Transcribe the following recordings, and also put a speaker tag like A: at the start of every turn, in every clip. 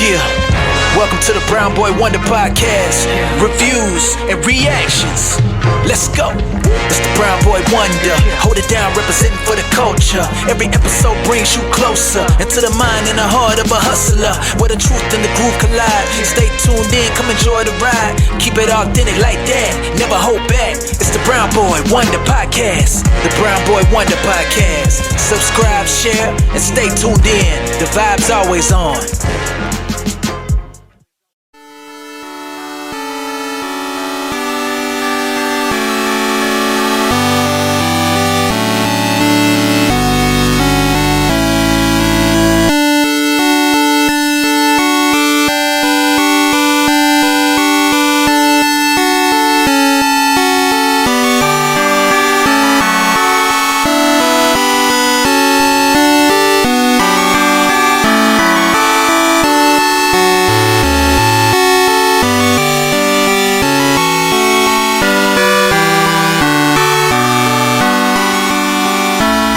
A: Yeah, welcome to the Brown Boy Wonder Podcast. Reviews and reactions. Let's go. It's the Brown Boy Wonder. Hold it down, representing for the culture. Every episode brings you closer into the mind and the heart of a hustler, where the truth and the groove collide. Stay tuned in, come enjoy the ride. Keep it authentic like that, never hold back. It's the Brown Boy Wonder Podcast. The Brown Boy Wonder Podcast. Subscribe, share, and stay tuned in. The vibe's always on.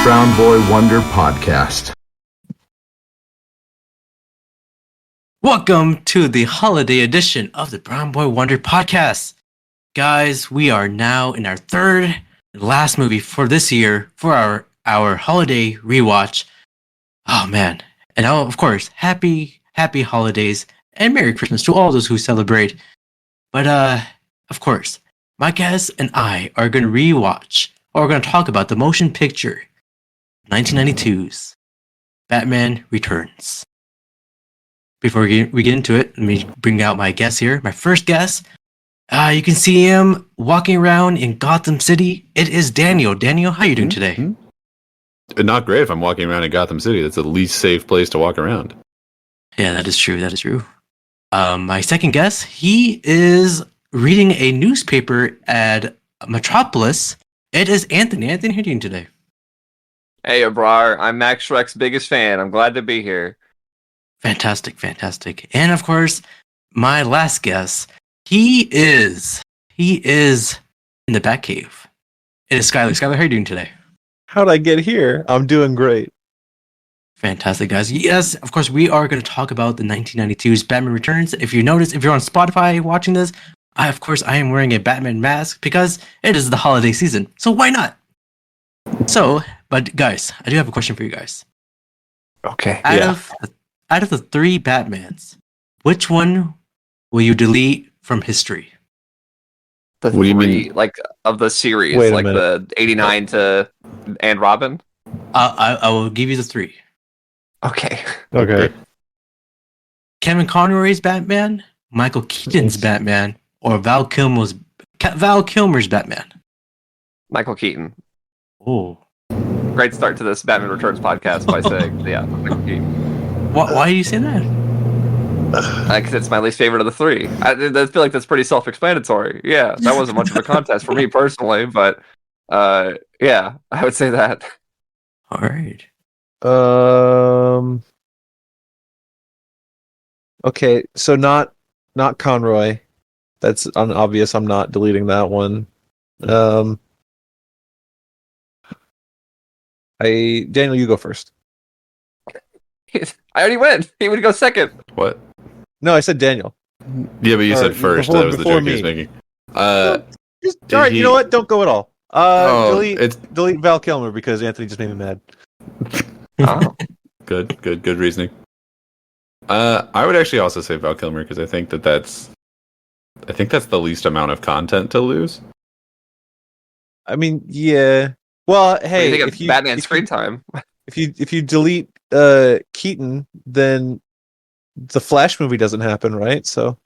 B: Brown Boy Wonder Podcast.
C: Welcome to the holiday edition of the Brown Boy Wonder Podcast. Guys, we are now in our third and last movie for this year for our holiday rewatch. Oh man. And of course, happy holidays and Merry Christmas to all those who celebrate. But of course, my guests and I are going to rewatch, or we're going to talk about the motion picture 1992's Batman Returns. Before we get into it, let me bring out my guest here. My first guest, you can see him walking around in Gotham City. It is Daniel. Daniel, how are you doing today?
D: Not great if I'm walking around in Gotham City. That's the least safe place to walk around.
C: Yeah, that is true. My second guest, he is reading a newspaper at Metropolis. It is Anthony. Anthony, how are you doing today?
E: Hey, Abrar, I'm Max Shrek's biggest fan. I'm glad to be here.
C: Fantastic. And of course, my last guest, he is in the Batcave. It is Skyler. Skyler, how are you doing today?
F: How'd I get here? I'm doing great.
C: Fantastic, guys. Yes, of course, we are going to talk about the 1992's Batman Returns. If you notice, if you're on Spotify watching this, I am wearing a Batman mask because it is the holiday season. So why not? But guys, I do have a question for you guys.
F: Okay.
C: Out of the three Batmans, which one will you delete from history?
E: The
D: What do you
E: three,
D: mean?
E: like, of the series,
F: Wait a
E: like
F: minute.
E: the 89 to and Robin?
C: I will give you the three.
E: Okay.
F: Okay.
C: Kevin Conroy's Batman, Michael Keaton's Batman, or Val Kilmer's Batman.
E: Michael Keaton.
C: Oh.
E: Great start to this Batman Returns podcast by saying, yeah, Michael Keaton.
C: Why do you say that?
E: Because it's my least favorite of the three. I feel like that's pretty self-explanatory. Yeah, that wasn't much of a contest for me personally, but yeah, I would say that.
C: All right.
F: Okay, so not Conroy. That's obvious. I'm not deleting that one. Daniel, you go first.
E: I already went. He would go second.
D: What?
F: No, I said Daniel.
D: Yeah, but you
F: Or
D: said first.
F: before-
D: That was the
F: before
D: joke he was
F: me.
D: making.
F: All right,
D: he-
F: you know what? Don't go at all.
D: it's
F: Delete Val Kilmer because Anthony just made me mad.
E: Oh.
D: good reasoning. I would actually also say Val Kilmer because I think that's the least amount of content to lose.
F: I mean, yeah. Well, hey,
E: What do you think of Batman screen time?
F: if you delete Keaton, then the Flash movie doesn't happen, right? So.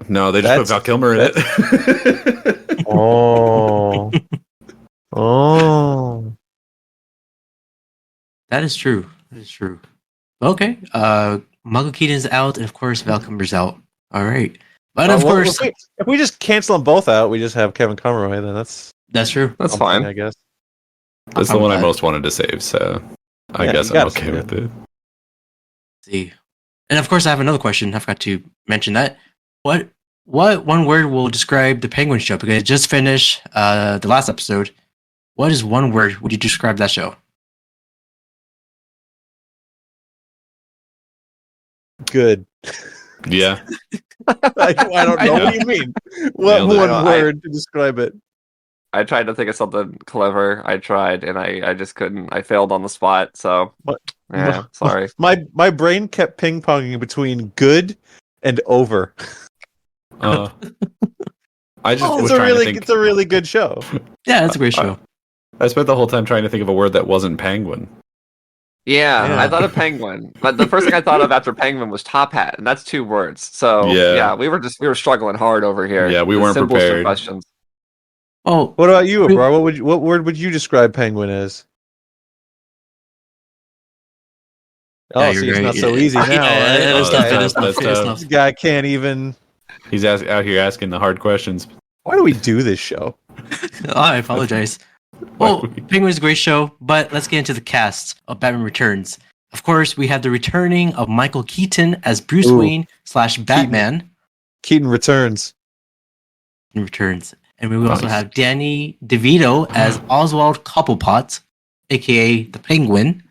D: No, they just put Val Kilmer in it.
F: Oh. Oh.
C: That is true. Okay. Michael Keaton's out, and of course, Val Kilmer's out. All right. But of course,
F: if we just cancel them both out, we just have Kevin Conroy. Then that's
C: true.
E: That's
F: something,
E: fine.
F: I guess.
D: That's the one I most wanted to save, so I
F: Yeah,
D: guess
F: you
D: I'm
F: gotta
D: okay
F: save
D: with it.
C: See, and of course, I have another question. I forgot to mention that. What one word will describe the Penguin show? Because it just finished the last episode. What is one word would you describe that show?
F: Good.
D: Yeah.
F: I don't know. What do you mean? What
D: Nailed it.
F: one
E: I-
F: word to describe it?
E: I tried to think of something clever. I tried, and I just couldn't. I failed on the spot. So,
F: What-
E: yeah, sorry.
F: My brain kept ping ponging between good and over.
D: I just
F: It's
D: was
F: a
D: trying
F: really
D: to think.
F: it's a really good show.
C: Yeah, it's a great show.
D: I spent the whole time trying to think of a word that wasn't penguin.
E: Yeah,
F: Yeah.
E: I thought of penguin, but the first thing I thought of after penguin was top hat, and that's 2 words. So
D: Yeah.
E: we were struggling hard over here.
D: Yeah, we
E: The
D: weren't
E: simplest of
D: prepared.
E: questions.
C: Oh,
F: What about you, Abrar? What word would you describe penguin as? Oh,
C: yeah,
F: see,
C: you're
F: it's
C: right.
F: not so easy now,
C: Yeah,
F: right?
C: it is
D: Oh,
C: tough.
D: that's
C: It is
D: tough.
C: tough.
D: That's
C: It is
D: tough.
C: tough.
F: This guy can't even.
D: He's out here asking the hard questions.
F: Why do we do this show?
C: Oh, I apologize. Well, Penguin's a great show, but let's get into the cast of Batman Returns. Of course, we have the returning of Michael Keaton as Bruce
F: Ooh.
C: Wayne / Batman
F: Keaton returns.
C: in Returns. And we also
D: Nice.
C: have Danny DeVito as Oswald Cobblepot, aka the Penguin.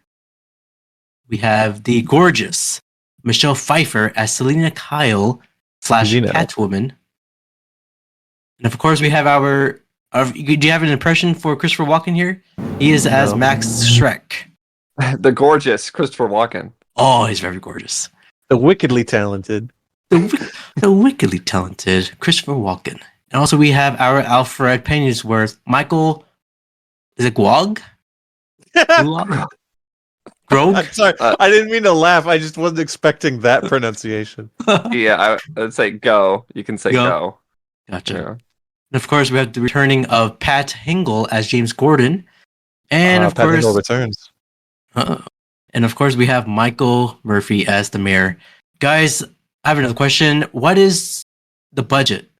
C: We have the gorgeous Michelle Pfeiffer as Selena Kyle /
F: Gino.
C: Catwoman. And of course, we have our. Do you have an impression for Christopher Walken here? He is as
F: No.
C: Max Shrek.
E: The gorgeous Christopher Walken.
C: Oh, he's very gorgeous.
F: The wickedly talented.
C: The wickedly talented Christopher Walken. And also, we have our Alfred Pennyworth, Michael. Is it Guag? Guag? Grog?
F: I'm sorry, I didn't mean to laugh. I just wasn't expecting that pronunciation.
E: Yeah, I'd say go. You can say
C: Go.
E: go.
C: Gotcha.
E: Yeah.
C: And of course, we have the returning of Pat Hingle as James Gordon. And of
F: Pat
C: course,
F: Hingle returns.
C: and of course, we have Michael Murphy as the mayor. Guys, I have another question. What is the budget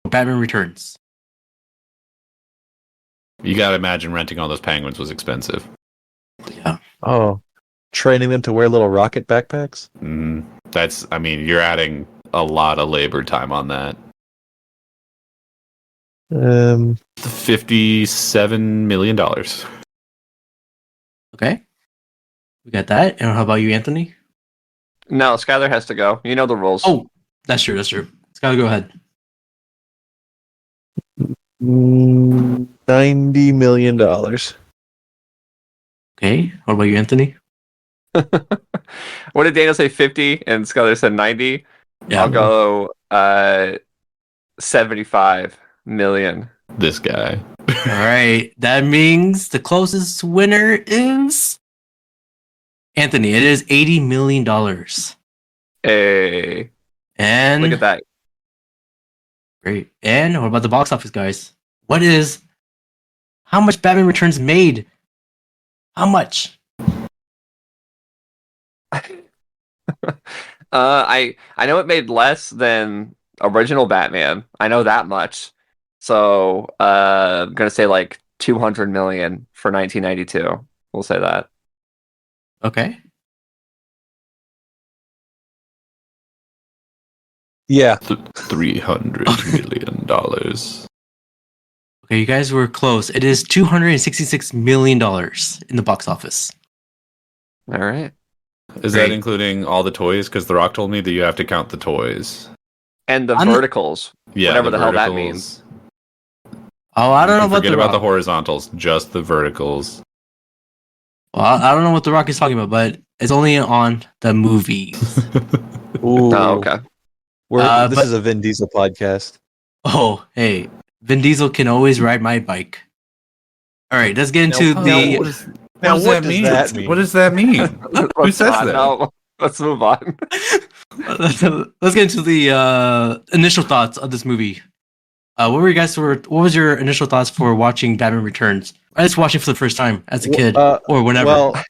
C: for Batman Returns?
D: You gotta imagine renting all those penguins was expensive.
C: Yeah.
F: Oh, training them to wear little rocket backpacks.
D: You're adding a lot of labor time on that. $57 million.
C: Okay. We got that. And how about you, Anthony?
E: No, Skyler has to go. You know the rules.
C: Oh, that's true. That's true. Skyler, go ahead.
F: $90 million.
C: Okay. What about you, Anthony?
E: What did Daniel say? 50, and Skyler said 90.
C: Yeah.
E: I'll go 75 million.
D: This guy.
C: All right. That means the closest winner is Anthony. It is $80 million.
E: Hey,
C: And
E: look at that.
C: great. And what about the box office, guys? How much Batman Returns made? How much?
E: I know it made less than original Batman. I know that much. So I'm gonna say like 200 million for 1992. We'll say that.
C: Okay.
F: Yeah.
D: $300 million.
C: Okay, you guys were close. It is $266 million in the box office.
E: All right.
D: Is
C: Great.
D: that including all the toys? Because The Rock told me that you have to count the toys.
E: And the
C: I'm-
E: verticals.
D: Yeah,
E: Whatever the hell that means.
C: Oh, I don't know about
D: Forget
C: the
D: about
C: Rock.
D: the horizontals, just the verticals.
C: Well, I don't know what the Rock is talking about, but it's only on the movies.
F: Ooh.
E: Oh, okay.
F: This
C: but-
F: is a Vin Diesel podcast.
C: Oh, hey, Vin Diesel can always ride my bike. All right, let's get into
F: Now,
C: the.
F: what does that mean?
D: What does that mean? Who
E: Let's
D: says
E: not-
D: that?
E: no, let's move on.
C: Let's get into the initial thoughts of this movie. What was your initial thoughts for watching Batman Returns? Or just watching for the first time as a kid or whenever?
F: Well,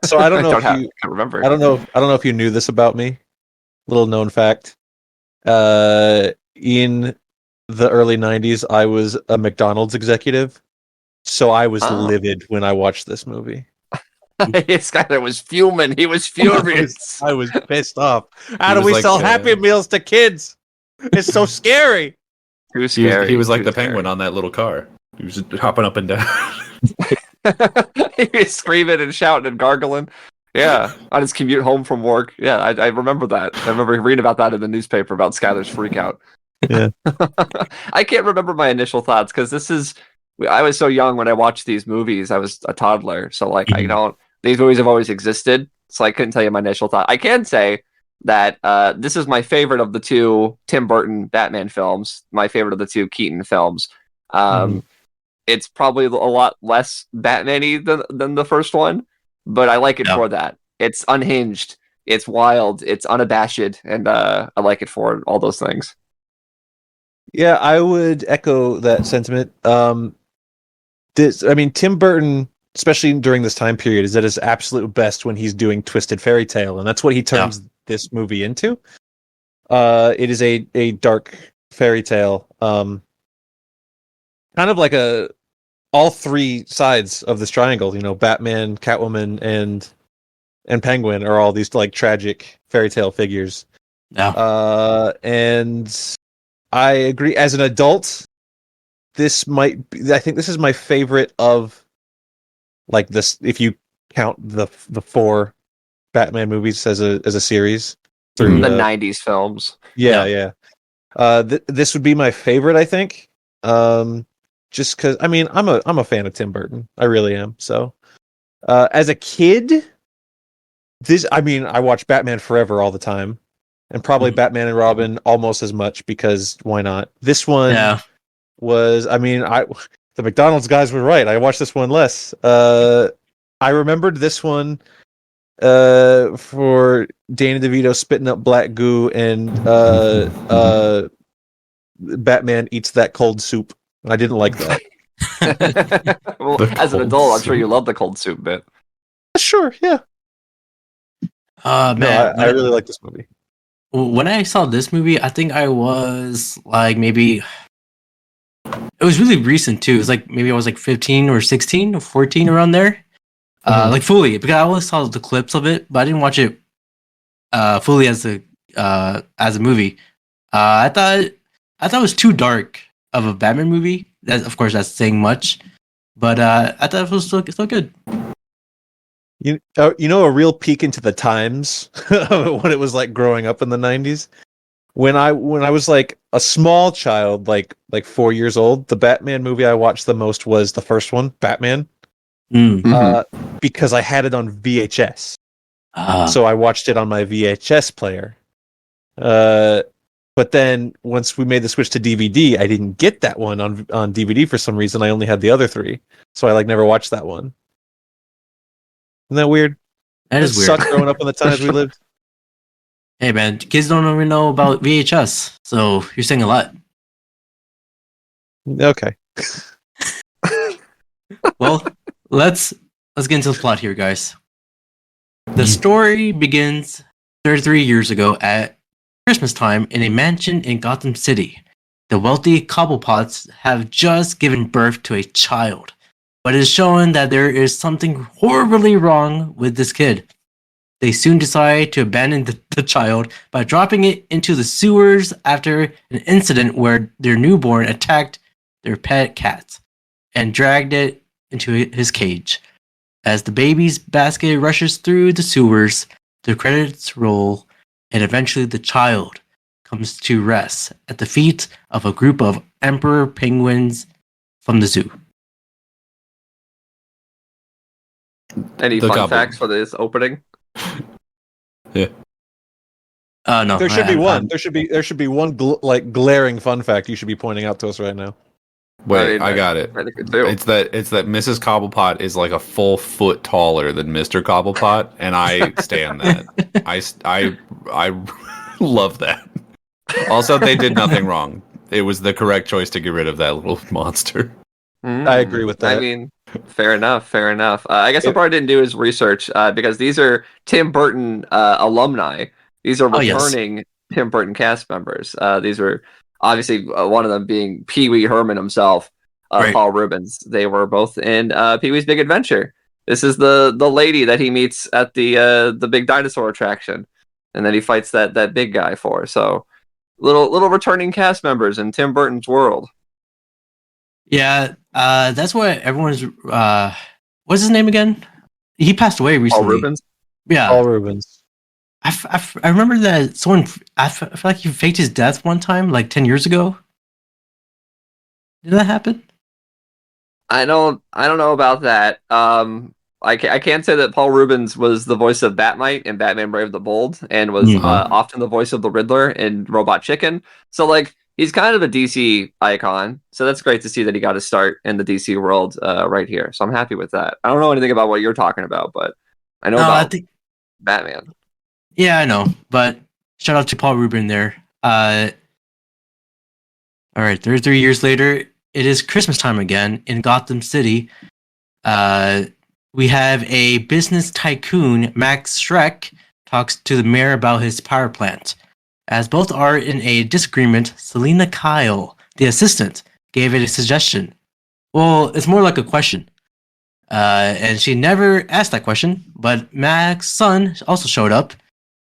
F: so I don't know if you.
E: I remember.
F: I don't know if you knew this about me. Little known fact. In the early '90s, I was a McDonald's executive, so I was livid when I watched this movie.
E: Skyler was fuming. He was furious.
F: I was pissed off. How do
D: was
F: we
D: like,
F: sell Happy Meals to kids? It's so scary.
E: Too
D: He was,
E: scary.
D: he was like
E: Too
D: the
E: scary.
D: penguin on that little car. He was just hopping up and down.
E: He was screaming and shouting and gargling. Yeah, on his commute home from work. Yeah, I remember that. I remember reading about that in the newspaper about Skyler's freak out.
F: Yeah.
E: I can't remember my initial thoughts because I was so young when I watched these movies. I was a toddler, so like I
C: Mhm.
E: don't. These movies have always existed, so I couldn't tell you my initial thought. I can say that this is my favorite of the two Tim Burton Batman films. My favorite of the two Keaton films. Um, It's probably a lot less Batman-y than the first one, but I like it
C: Yeah.
E: for that. It's unhinged, it's wild, it's unabashed, and I like it for all those things.
F: Yeah, I would echo that sentiment. Tim Burton, especially during this time period, is at his absolute best when he's doing twisted fairy tale, and that's what he turns this movie into. It is a dark fairy tale, kind of like all three sides of this triangle. You know, Batman, Catwoman, and Penguin are all these like tragic fairy tale figures.
C: Yeah.
F: And I agree. As an adult, this might be, I think this is my favorite of like this. If you count the four Batman movies as a series through
E: The '90s films.
F: yeah. This would be my favorite, I think. Just because I'm a fan of Tim Burton. I really am. So, as a kid, I watch Batman Forever all the time, and probably
C: Mhm.
F: Batman and Robin almost as much because why not? This one
C: Yeah.
F: was, the McDonald's guys were right. I watched this one less. I remembered this one for Danny DeVito spitting up black goo and Batman eats that cold soup. I didn't like that.
E: Well,
D: The
E: as an
D: cold
E: adult, I'm sure
D: soup.
E: you love the cold soup bit.
F: Sure, yeah. No,
C: Man,
F: I really like this movie.
C: when I saw this movie, I think I was like maybe it was really recent too. It was like maybe I was like 15 or 16 or 14 around there.
F: Mhm.
C: Like fully because I always saw the clips of it, but I didn't watch it fully as a movie. I thought it was too dark of a Batman movie. That of course that's saying much, but I thought it was still good.
F: You know a real peek into the times of what it was like growing up in the 90s. When I was like a small child, like 4 years old, the Batman movie I watched the most was the first one, Batman,
C: Mm.
F: because I had it on VHS.
C: Ah,
F: So I watched it on my VHS player. But then once we made the switch to DVD, I didn't get that one on DVD for some reason. I only had the other three, so I like never watched that one. Isn't that weird?
C: that is
F: It
C: weird.
F: sucked growing up in the times we lived.
C: Hey man, kids don't even know about VHS, so you're saying a lot.
F: Okay.
C: Well, let's get into the plot here, guys. The story begins 33 years ago at Christmas time in a mansion in Gotham City. The wealthy Cobblepots have just given birth to a child, but it is shown that there is something horribly wrong with this kid. They soon decide to abandon the child by dropping it into the sewers after an incident where their newborn attacked their pet cat and dragged it into his cage. As the baby's basket rushes through the sewers, the credits roll, and eventually the child comes to rest at the feet of a group of emperor penguins from the zoo.
E: Any
D: The
E: fun
D: goblin.
E: facts for this opening?
C: No,
F: There should be one.
C: I'm-
F: There should be one glaring fun fact you should be pointing out to us right now.
D: Wait,
E: mean,
D: I got it.
E: I think it do.
D: It's that Mrs. Cobblepot is like a full foot taller than Mr. Cobblepot, and I stand that. I love that. Also, they did nothing wrong. It was the correct choice to get rid of that little monster.
F: I agree with that.
E: I mean, fair enough. I guess what I didn't do his research because these are Tim Burton alumni. These are
C: Oh, yes.
E: returning Tim Burton cast members. These were obviously one of them being Pee Wee Herman himself,
C: Right.
E: Paul Rubens. They were both in Pee Wee's Big Adventure. This is the lady that he meets at the big dinosaur attraction, and then he fights that big guy for. So little returning cast members in Tim Burton's world.
C: Yeah, that's what everyone's. What's his name again? He passed away
E: Paul
C: recently.
E: Rubens.
C: Yeah,
F: Paul Rubens.
C: I remember that someone. I feel like he faked his death one time, like 10 years ago. Did that happen?
E: I don't know about that. I can't say that Paul Rubens was the voice of Batmite in Batman Brave the Bold, and was often the voice of the Riddler in Robot Chicken. So like he's kind of a DC icon. So that's great to see that he got his start in the DC world right here. So I'm happy with that. I don't know anything about what you're talking about, but I know
C: No, I
E: about
C: think.
E: Batman.
C: Yeah, I know. But shout out to Paul Rubin there. All right, 33 years later, it is Christmas time again in Gotham City. We have a business tycoon, Max Schreck, talks to the mayor about his power plant. As both are in a disagreement, Selena Kyle, the assistant, gave it a suggestion. Well, it's more like a question. And she never asked that question, but Max's son also showed up.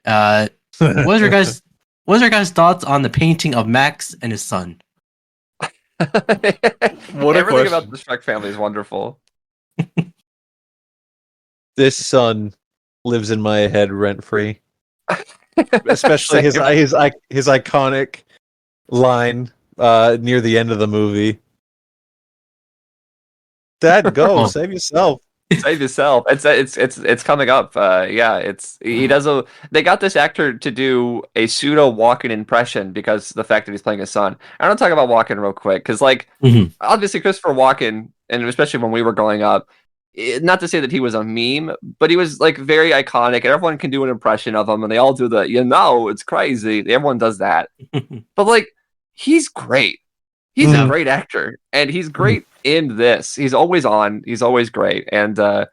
C: What was your guys' thoughts on the painting of Max and his son?
D: What a
E: Everything
D: question.
E: about the Shrek family is wonderful.
F: This son lives in my head rent free. Especially his iconic line near the end of the movie. Dad, go save yourself.
E: Save yourself. It's coming up. They got this actor to do a pseudo Walken impression because of the fact that he's playing his son. I want to talk about Walken real quick because obviously Christopher Walken, and especially when we were growing up, not to say that he was a meme, but he was like very iconic, and everyone can do an impression of him, and they all do it's crazy. Everyone does that, but like he's great. He's a great actor, and he's great in this. He's always on. He's always great, and I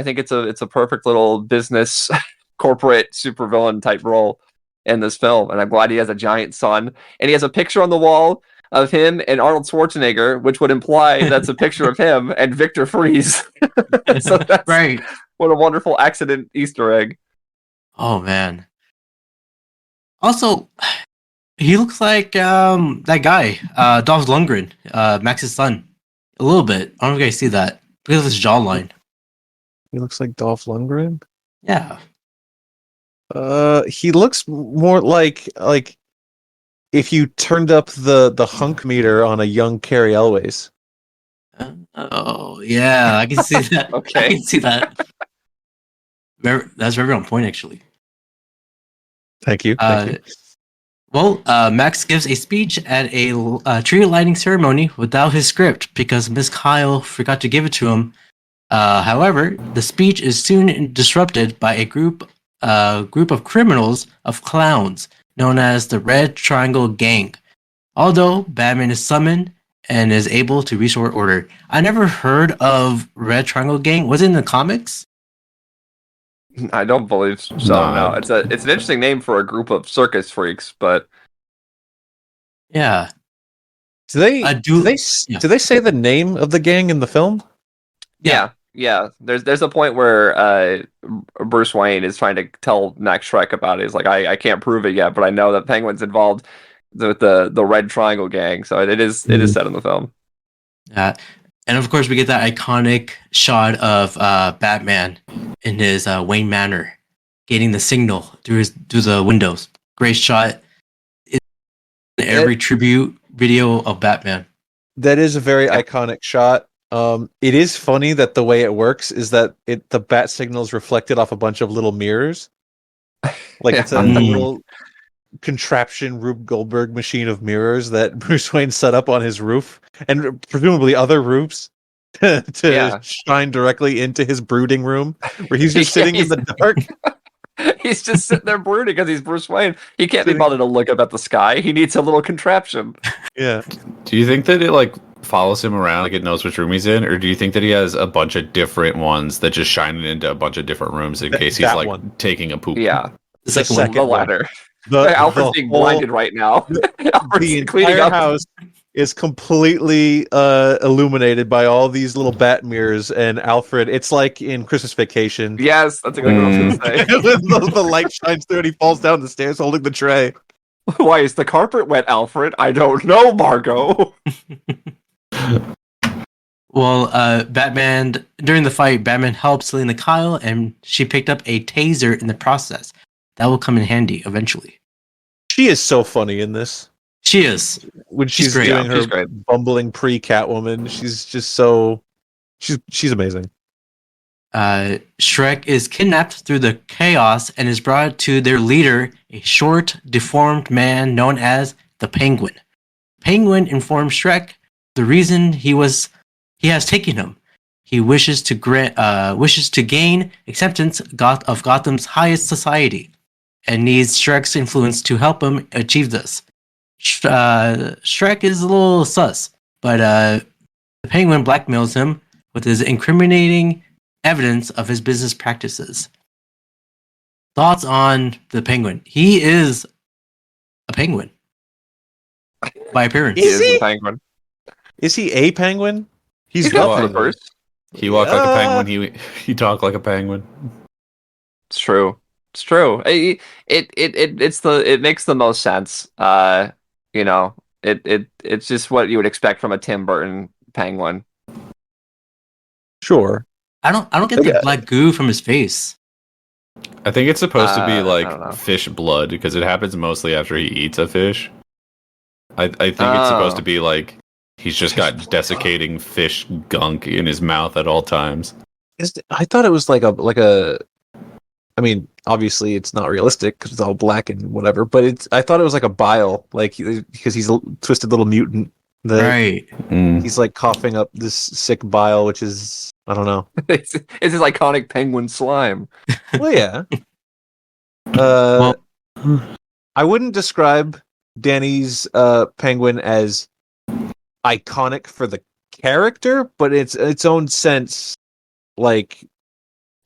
E: think it's a perfect little business corporate supervillain type role in this film, and I'm glad he has a giant son, and he has a picture on the wall of him and Arnold Schwarzenegger, which would imply that's a picture of him and Victor Fries. So that's
C: right.
E: What a wonderful accident Easter egg.
C: Oh man. Also, he looks like that guy, Dolph Lundgren, Max's son. A little bit. I don't know if you guys see that. Because of his jawline.
F: He looks like Dolph Lundgren.
C: Yeah.
F: He looks more like if you turned up the hunk meter on a young Carrie Elways.
C: Oh yeah, I can see that.
E: Okay.
C: I can see that. That's very on point, actually.
F: Thank you.
C: Well, Max gives a speech at a tree lighting ceremony without his script because Miss Kyle forgot to give it to him. However, the speech is soon disrupted by a group of criminals of clowns known as the Red Triangle Gang. Although Batman is summoned and is able to restore order. I never heard of Red Triangle Gang. Was it in the comics?
E: I don't believe so. No, it's an interesting name for a group of circus freaks, but
C: Yeah.
F: Do they say the name of the gang in the film?
E: yeah. There's a point where Bruce Wayne is trying to tell Max Schreck about it. He's like, I can't prove it yet, but I know that Penguin's involved with the Red Triangle Gang, so it is set in the film.
C: And of course, we get that iconic shot of Batman in his Wayne Manor, getting the signal through the windows. Great shot. In every tribute video of Batman.
F: That is a very iconic shot. It is funny that the way it works is that the bat signal is reflected off a bunch of little mirrors. Like it's a little contraption Rube Goldberg machine of mirrors that Bruce Wayne set up on his roof and presumably other roofs to shine directly into his brooding room where he's just sitting in the dark.
E: He's just sitting there brooding because he's Bruce Wayne. He can't be bothered to look up at the sky. He needs a little contraption.
F: Yeah.
D: Do you think that it like follows him around, like it knows which room he's in, or do you think that he has a bunch of different ones that just shine into a bunch of different rooms in case he's like taking a poop?
E: Yeah,
F: the second
E: latter. Alfred's being blinded right now.
F: The entire house is completely illuminated by all these little bat mirrors, and Alfred, it's like in Christmas Vacation.
E: Yes, that's exactly what I was going to say.
F: The light shines through and he falls down the stairs holding the tray.
E: Why is the carpet wet, Alfred? I don't know, Margot.
C: Well, Batman, during the fight, Batman helped Selena Kyle, and she picked up a taser in the process. That will come in handy eventually.
F: She is so funny in this.
C: She is.
F: When she's
C: great.
F: doing
E: She's
F: her
E: great.
F: bumbling pre-Catwoman, she's just so... She's amazing.
C: Shrek is kidnapped through the chaos and is brought to their leader, a short, deformed man known as the Penguin. Penguin informs Shrek the reason he has taken him. He wishes to gain acceptance of Gotham's highest society, and needs Shrek's influence to help him achieve this. Shrek is a little sus, but the Penguin blackmails him with his incriminating evidence of his business practices. Thoughts on the Penguin? He is a penguin by appearance.
E: He is the Penguin.
F: Is he a penguin? He's
E: He's
F: the
E: not for the
F: penguin.
E: first.
D: He walked like a penguin. He talked like a penguin.
E: It's true. It's true. It makes the most sense. It's just what you would expect from a Tim Burton Penguin.
F: Sure.
C: I don't get the black goo from his face.
D: I think it's supposed to be
E: I don't
D: like
E: know.
D: fish blood because it happens mostly after he eats a fish. I think it's supposed to be like he's just got desiccating fish gunk in his mouth at all times.
F: I thought it was like a. I mean, obviously it's not realistic because it's all black and whatever. But I thought it was like a bile, like because he's a twisted little mutant.
C: Right.
F: He's like coughing up this sick bile, which is I don't know.
E: It's his iconic penguin slime.
F: Well, yeah. I wouldn't describe Danny's penguin as iconic for the character, but it's its own sense. Like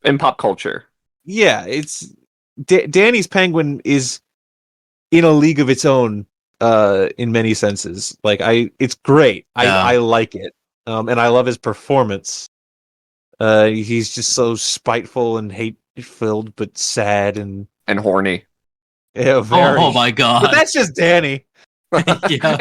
E: In pop culture.
F: yeah, it's Danny's penguin is in a league of its own in many senses. Like it's great.
C: Yeah.
F: I like it. And I love his performance. He's just so spiteful and hate filled but sad and
E: horny.
F: yeah, very.
C: Oh my god.
F: But that's just Danny.
C: Yeah.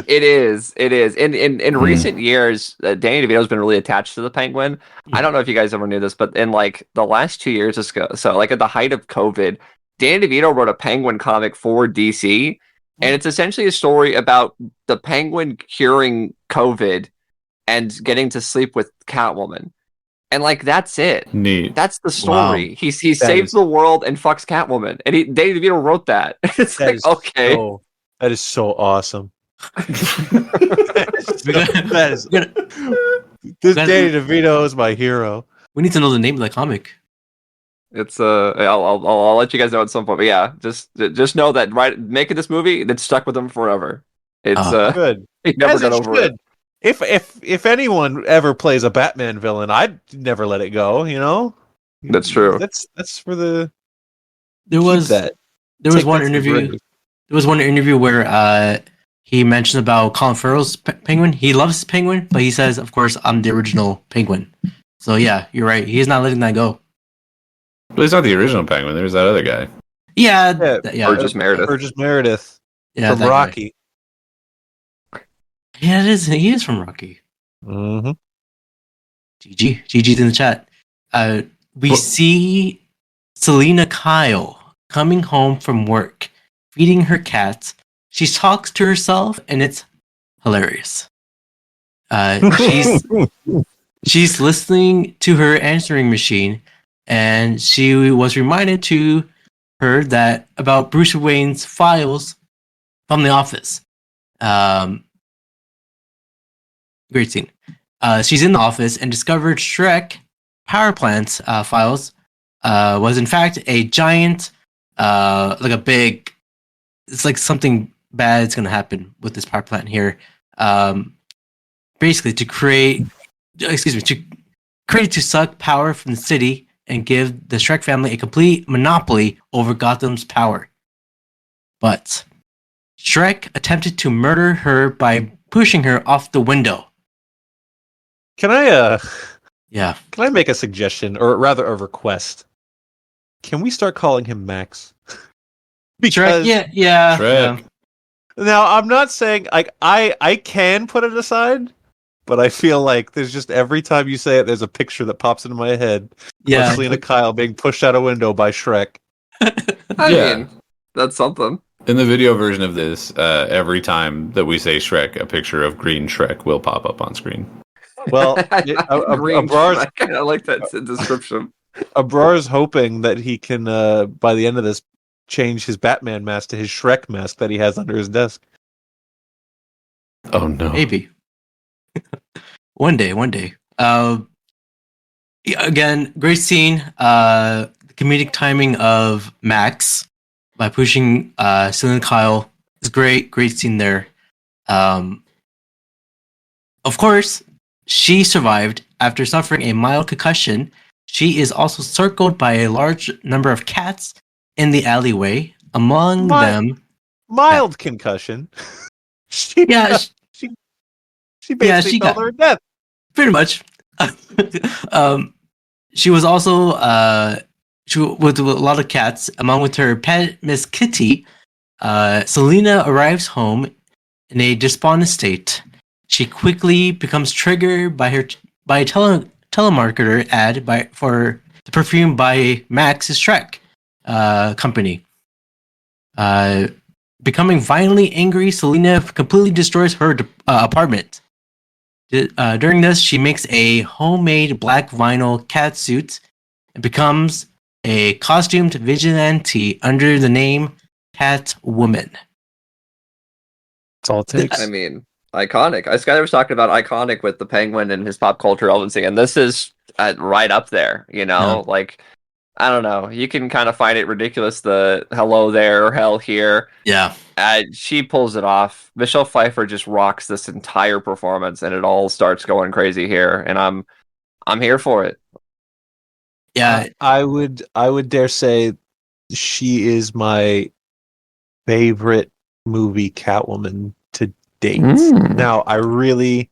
E: It is. In recent years, Danny DeVito's been really attached to the Penguin. I don't know if you guys ever knew this, but in like the last 2 years ago, so like at the height of COVID, Danny DeVito wrote a Penguin comic for DC, and it's essentially a story about the Penguin curing COVID and getting to sleep with Catwoman. And like that's it.
D: Neat.
E: That's the story.
C: Wow.
E: He saves the world and fucks Catwoman, and Danny DeVito wrote that. It's
F: That
E: like
F: is
E: okay.
F: that is so awesome. This Danny DeVito is my hero.
C: We need to know the name of the comic.
E: It's I'll let you guys know at some point. But yeah, just know that making this movie, it stuck with him forever. It's
F: Good.
E: he never
F: As
E: got
F: it
E: over
F: should.
E: it.
F: If anyone ever plays a Batman villain, I'd never let it go. You know,
E: That's true.
F: That's for the
C: There was
F: that.
C: there was
F: Take
C: one
F: that to the
C: interview.
F: grave.
C: There was one interview where he mentioned about Colin Farrell's Penguin. He loves Penguin, but he says, "Of course, I'm the original Penguin." So yeah, you're right. He's not letting that go.
D: But he's not the original penguin. There's that other guy.
C: Yeah,
F: Yeah,
E: Burgess Meredith.
F: Burgess Meredith
C: yeah,
F: from
C: that guy.
F: Rocky.
C: Yeah, it is. He is from Rocky.
F: Mm-hmm.
C: GG's in the chat. We see Selena Kyle coming home from work, feeding her cats. She talks to herself, and it's hilarious. She's listening to her answering machine, and she was reminded to her that about Bruce Wayne's files from the office. Great scene. She's in the office and discovered Shrek power plants files was in fact a giant, like a big. It's like something bad is going to happen with this power plant here. Basically, to suck power from the city and give the Shrek family a complete monopoly over Gotham's power. But Shrek attempted to murder her by pushing her off the window.
F: Can I
C: Yeah.
F: make a suggestion, or rather a request? Can we start calling him Max?
C: Shrek, yeah.
D: Shrek.
F: Now I'm not saying like I can put it aside, but I feel like there's just every time you say it, there's a picture that pops into my head
C: Yeah.
F: of Selena Kyle being pushed out a window by Shrek.
E: I
D: Yeah.
E: mean, that's something.
D: In the video version of this, every time that we say Shrek, a picture of green Shrek will pop up on screen.
F: Well,
E: Green
F: Abrar's,
E: Shrek. I like that description.
F: Abrar's hoping that he can, by the end of this, change his Batman mask to his Shrek mask that he has under his desk.
D: Oh no!
C: Maybe. One day. Again, great scene. The comedic timing of Max by pushing Selena Kyle is great. Great scene there. Of course, she survived after suffering a mild concussion. She is also circled by a large number of cats in the alleyway. Among them,
F: Mild concussion. She
C: yeah,
F: she basically
C: she
F: fell
C: got-
F: to her death.
C: pretty much. She was also with a lot of cats, among with her pet Miss Kitty. Selena arrives home in a despondent state. She quickly becomes triggered by a telemarketer ad for the perfume by Max's Shrek company. Becoming violently angry, Selena completely destroys her apartment. During this, she makes a homemade black vinyl cat suit and becomes a costumed vigilante under the name Catwoman.
F: That's all it takes.
E: I mean, iconic. Skyler was talking about iconic with the Penguin and his pop culture relevancy, and this is right up there. You know, like I don't know. You can kind of find it ridiculous. The hello there, hell here.
C: Yeah.
E: She pulls it off. Michelle Pfeiffer just rocks this entire performance, and it all starts going crazy here. And I'm here for it.
C: Yeah.
F: I would dare say she is my favorite movie Catwoman to date. Now, I really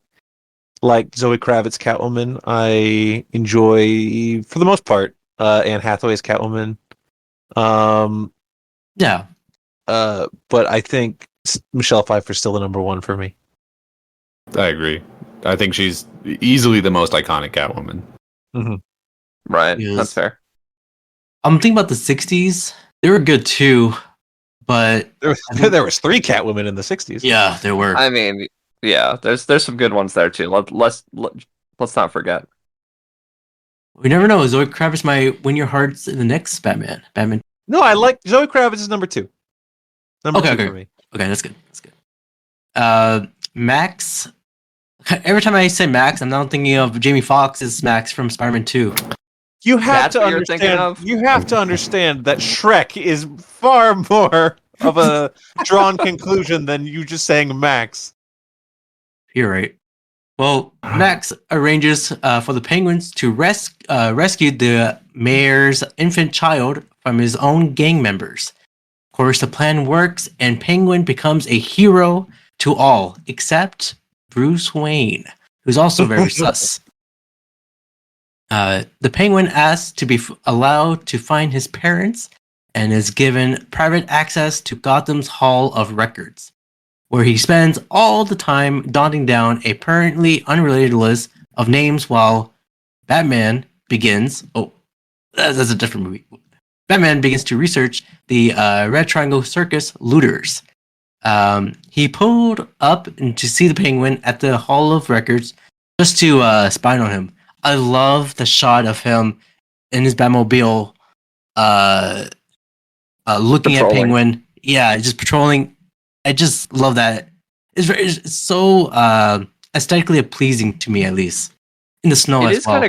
F: like Zoe Kravitz Catwoman. I enjoy, for the most part, Anne Hathaway's Catwoman.
C: Yeah.
F: But I think Michelle Pfeiffer's still the number one for me.
D: I agree. I think she's easily the most iconic Catwoman.
F: Mm-hmm.
E: Right.
C: Yes.
E: That's fair.
C: I'm thinking about the 60s. They were good too, but
F: There was 3 Catwomen in the 60s.
C: yeah, there were.
E: I mean, yeah. There's some good ones there too. Let's not forget.
C: We never know. Zoe Kravitz might win your hearts in the next Batman.
F: No, I like Zoe Kravitz is number 2. Number
C: Okay,
F: 2
C: okay.
F: for me.
C: Okay, that's good. Max. Every time I say Max, I'm now thinking of Jamie Foxx's Max from Spider-Man 2.
F: You have
E: That's
F: to
E: what you're thinking
F: understand.
E: of?
F: You have to understand that Shrek is far more of a drawn conclusion than you just saying Max.
C: You're right. Well, Max arranges for the Penguins to rescue the mayor's infant child from his own gang members. Of course, the plan works, and Penguin becomes a hero to all except Bruce Wayne, who's also very sus. The Penguin asks to be allowed to find his parents and is given private access to Gotham's Hall of Records, where he spends all the time dotting down a apparently unrelated list of names while Batman begins... Oh, that's a different movie. Batman begins to research the Red Triangle Circus looters. He pulled up to see the Penguin at the Hall of Records just to spy on him. I love the shot of him in his Batmobile looking at Penguin. Yeah, just patrolling. I just love that. It's so aesthetically pleasing to me, at least. In the snow as well.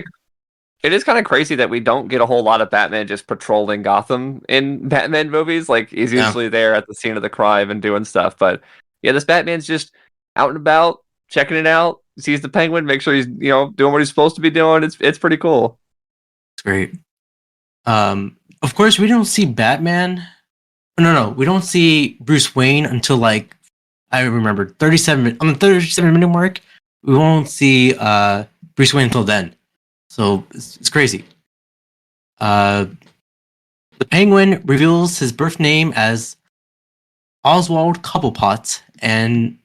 E: It is kind of crazy that we don't get a whole lot of Batman just patrolling Gotham in Batman movies. Like, he's usually there at the scene of the crime and doing stuff. But yeah, this Batman's just out and about, checking it out, sees the Penguin, make sure he's, doing what he's supposed to be doing. It's pretty cool.
C: It's great. Of course, we don't see Batman. No, we don't see Bruce Wayne until I remember 37 on the 37-minute mark. We won't see Bruce Wayne until then. So it's crazy. The Penguin reveals his birth name as Oswald Cobblepot, and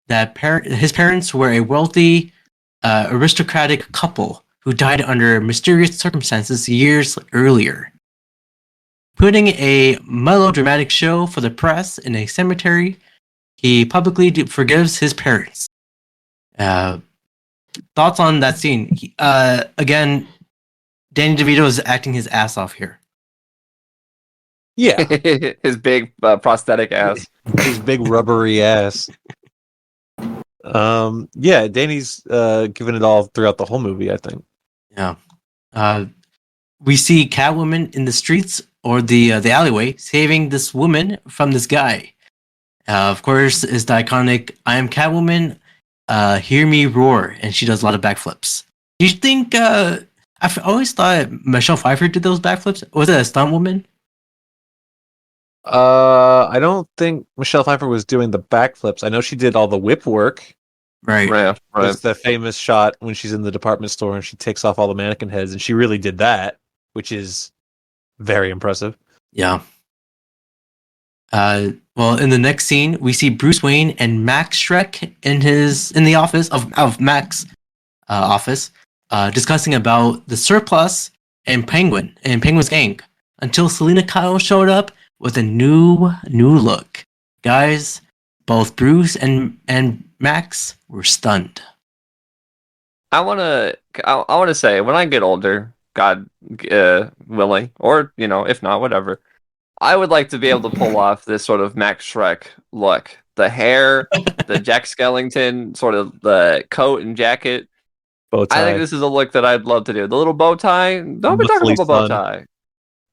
C: that his parents were a wealthy, aristocratic couple who died under mysterious circumstances years earlier. Putting a melodramatic show for the press in a cemetery, he publicly forgives his parents. Thoughts on that scene? Again, Danny DeVito is acting his ass off here.
F: Yeah,
E: His big prosthetic ass.
F: his big rubbery ass. Yeah, Danny's giving it all throughout the whole movie, I think.
C: Yeah. We see Catwoman in the streets or the alleyway saving this woman from this guy. Of course, is the iconic "I am Catwoman, hear me roar," and she does a lot of backflips. Do you think? I've always thought Michelle Pfeiffer did those backflips. Was it a stunt woman?
F: I don't think Michelle Pfeiffer was doing the backflips. I know she did all the whip work.
C: Right.
E: Yeah, right.
F: There's the famous shot when she's in the department store and she takes off all the mannequin heads, and she really did that, which is very impressive.
C: Yeah. Well, in the next scene, we see Bruce Wayne and Max Schreck in the office of Max office, discussing about the surplus and Penguin's gang, until Selena Kyle showed up with a new look. Guys, both Bruce and Max were stunned.
E: I wanna say, when I get older, God willing, or if not, whatever, I would like to be able to pull off this sort of Max Schreck look. The hair, the Jack Skellington, sort of the coat and jacket.
F: Bow tie.
E: I think this is a look that I'd love to do. The little bow tie. Don't be
F: The
E: talking about
F: fleece
E: bow
F: bun.
E: tie.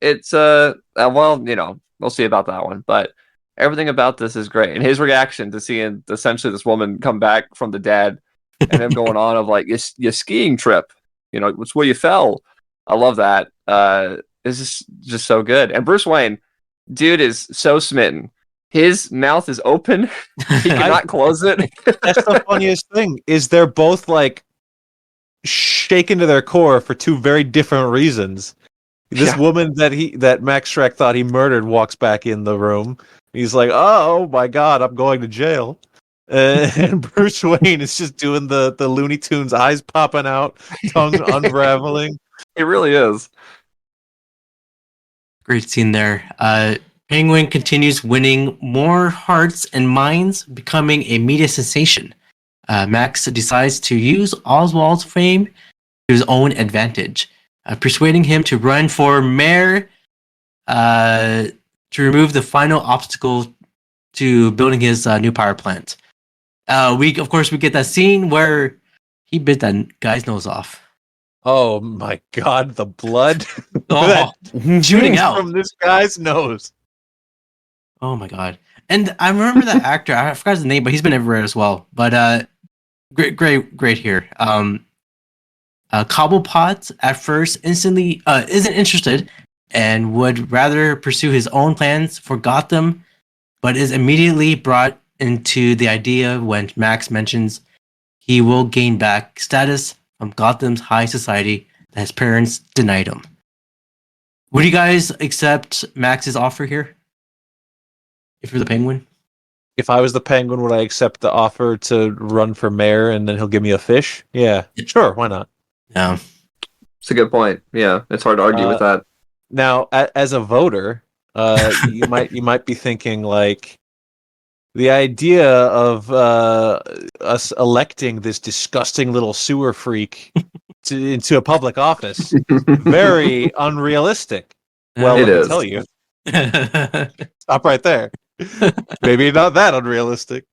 E: It's well, we'll see about that one. But everything about this is great. And his reaction to seeing essentially this woman come back from the dead and him going on of like your skiing trip, it's where you fell. I love that. It's just so good. And Bruce Wayne, dude, is so smitten. His mouth is open. He cannot close it.
F: That's the funniest thing, is they're both like shaken to their core for two very different reasons. This woman that Max Schreck thought he murdered walks back in the room. He's like, "Oh my God, I'm going to jail." And Bruce Wayne is just doing the Looney Tunes, eyes popping out, tongue unraveling.
E: It really is.
C: Great scene there. Penguin continues winning more hearts and minds, becoming a media sensation. Max decides to use Oswald's fame to his own advantage, persuading him to run for mayor to remove the final obstacle to building his new power plant. We get that scene where he bit that guy's nose off.
F: Oh my God, the blood
C: Oh, shooting out
F: from this guy's nose.
C: Oh my God. And I remember that actor. I forgot his name, but he's been everywhere as well. But great here. Cobblepot at first instantly isn't interested and would rather pursue his own plans for Gotham, but is immediately brought into the idea when Max mentions he will gain back status from Gotham's high society that his parents denied him. Would you guys accept Max's offer here? If you're the Penguin?
F: If I was the Penguin, would I accept the offer to run for mayor and then he'll give me a fish? Yeah, sure, why not?
C: Yeah.
E: It's a good point. Yeah, it's hard to argue with that.
F: Now, as a voter, you might be thinking like, the idea of us electing this disgusting little sewer freak into a public office, very unrealistic. Well,
E: It
F: let me
E: is.
F: tell you. Stop right there. Maybe not that unrealistic.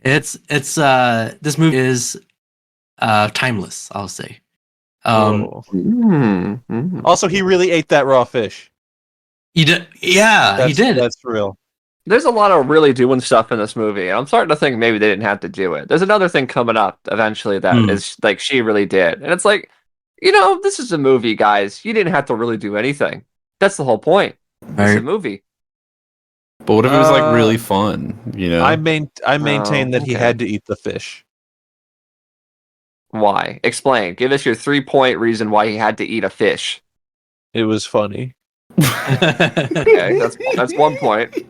C: It's this movie is timeless, I'll say.
F: Oh. Also, he really ate that raw fish.
C: He did. Yeah, he did.
F: That's real.
E: There's a lot of really doing stuff in this movie. And I'm starting to think maybe they didn't have to do it. There's another thing coming up eventually that is like she really did. And it's like, this is a movie, guys. You didn't have to really do anything. That's the whole point. It's a movie.
D: But what if it was like really fun?
F: I maintain that he
E: okay.
F: had to eat the fish.
E: Why? Explain. Give us your 3-point reason why he had to eat a fish.
F: It was funny.
E: Okay, that's 1 point.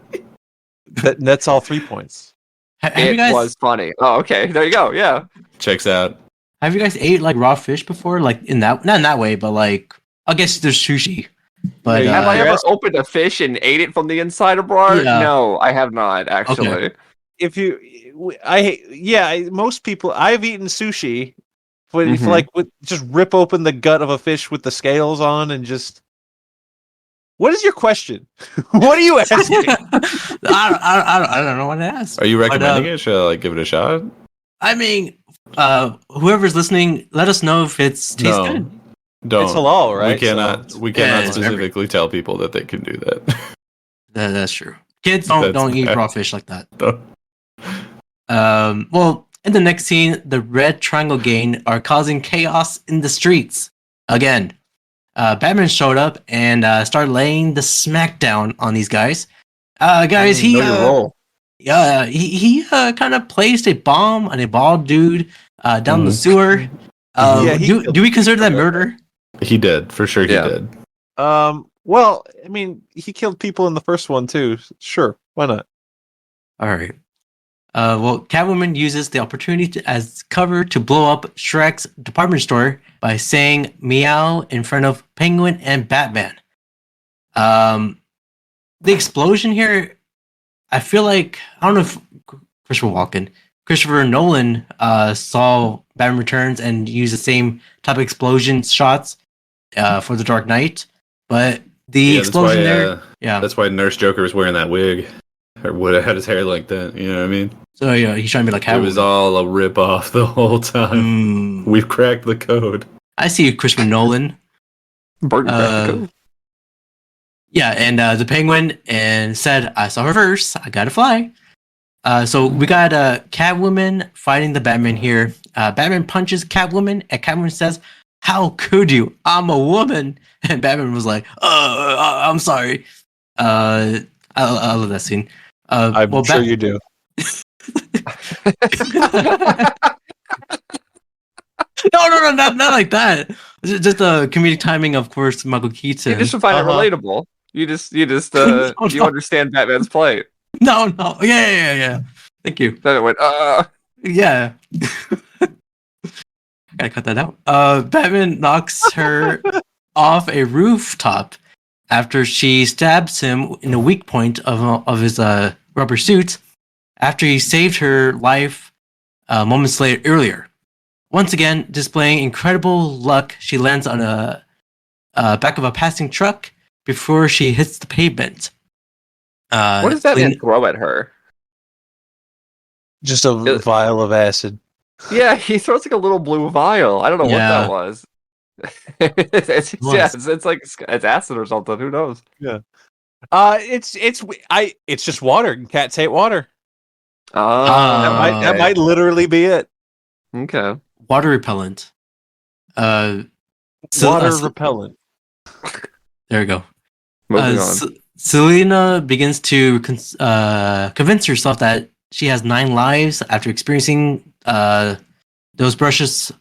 F: That's all 3 points.
C: Have you
E: It
C: guys
E: was funny. Oh, okay. There you go. Yeah.
D: Checks out.
C: have you guys ate like raw fish before? Like in that not in that way, but like I guess there's sushi. But
F: Yeah,
E: Have I
F: you're
E: ever
F: asking-
E: opened a fish and ate it from the inside of Abrar?
C: Yeah.
E: No, I have not actually.
F: if you, most people. I've eaten sushi, but if
E: Mhm.
F: like just rip open the gut of a fish with the scales on and just. What is your question? What are you asking?
C: I don't know what to ask.
D: Are you
C: But,
D: recommending it? Should I like give it a shot?
C: I mean, whoever's listening, let us know if it's tastes
D: No.
C: good.
D: Don't.
F: It's halal, right?
D: We cannot
C: Yeah, it's
D: specifically tell people that they can do that.
C: That's true. Kids don't eat
D: bad.
C: raw fish like that.
D: Don't.
C: Well, in the next scene, the Red Triangle Gang are causing chaos in the streets again. Batman showed up and started laying the smackdown on these guys. Guys, he
E: Know your role.
C: he kind of placed a bomb on a bald dude down the sewer.
F: Yeah, he
C: do
F: killed
C: we consider that
F: people.
C: murder?
D: He did, for sure. He
E: Yeah.
D: did.
F: Well, I mean, he killed people in the first one too. Sure, why not?
C: All right. Well, Catwoman uses the opportunity as cover to blow up Shrek's department store by saying "meow" in front of Penguin and Batman. The explosion here, I feel like I don't know if Christopher Nolan saw Batman Returns and used the same type of explosion shots for The Dark Knight, but the explosion there, yeah.
D: That's why Nurse Joker was wearing that wig, or would have had his hair like that. You know what I mean?
C: So yeah, he's trying to be like
D: It was
C: Catwoman.
D: all a rip off the whole time. We've cracked the code.
C: I see you, Christopher Nolan.
E: Burton
C: Yeah, and the Penguin and said, "I saw her first. I gotta fly." So we got Catwoman fighting the Batman here. Batman punches Catwoman, and Catwoman says, "How could you? I'm a woman." And Batman was like, I'm sorry." I love that scene.
F: I'm sure you do.
C: No, not like that. Just the comedic timing, of course. Michael Keaton.
E: You just find it relatable. You you understand Batman's plight.
C: No, yeah. Thank you.
E: Then it went,
C: Yeah. Gotta cut that out. Batman knocks her off a rooftop after she stabs him in the weak point of his rubber suit after he saved her life moments earlier. Once again, displaying incredible luck, she lands on a back of a passing truck before she hits the pavement.
E: what does that man throw at her?
F: Just a vial of acid.
E: Yeah, he throws like a little blue vial. I don't know what that was. It's like it's acid or something. Who knows?
F: Yeah. It's just water. Cats hate water. That might literally be it.
E: Okay.
C: Water repellent.
F: Water repellent.
C: There we go.
E: Moving on.
C: Selena begins to convince herself that she has 9 lives after experiencing those brushes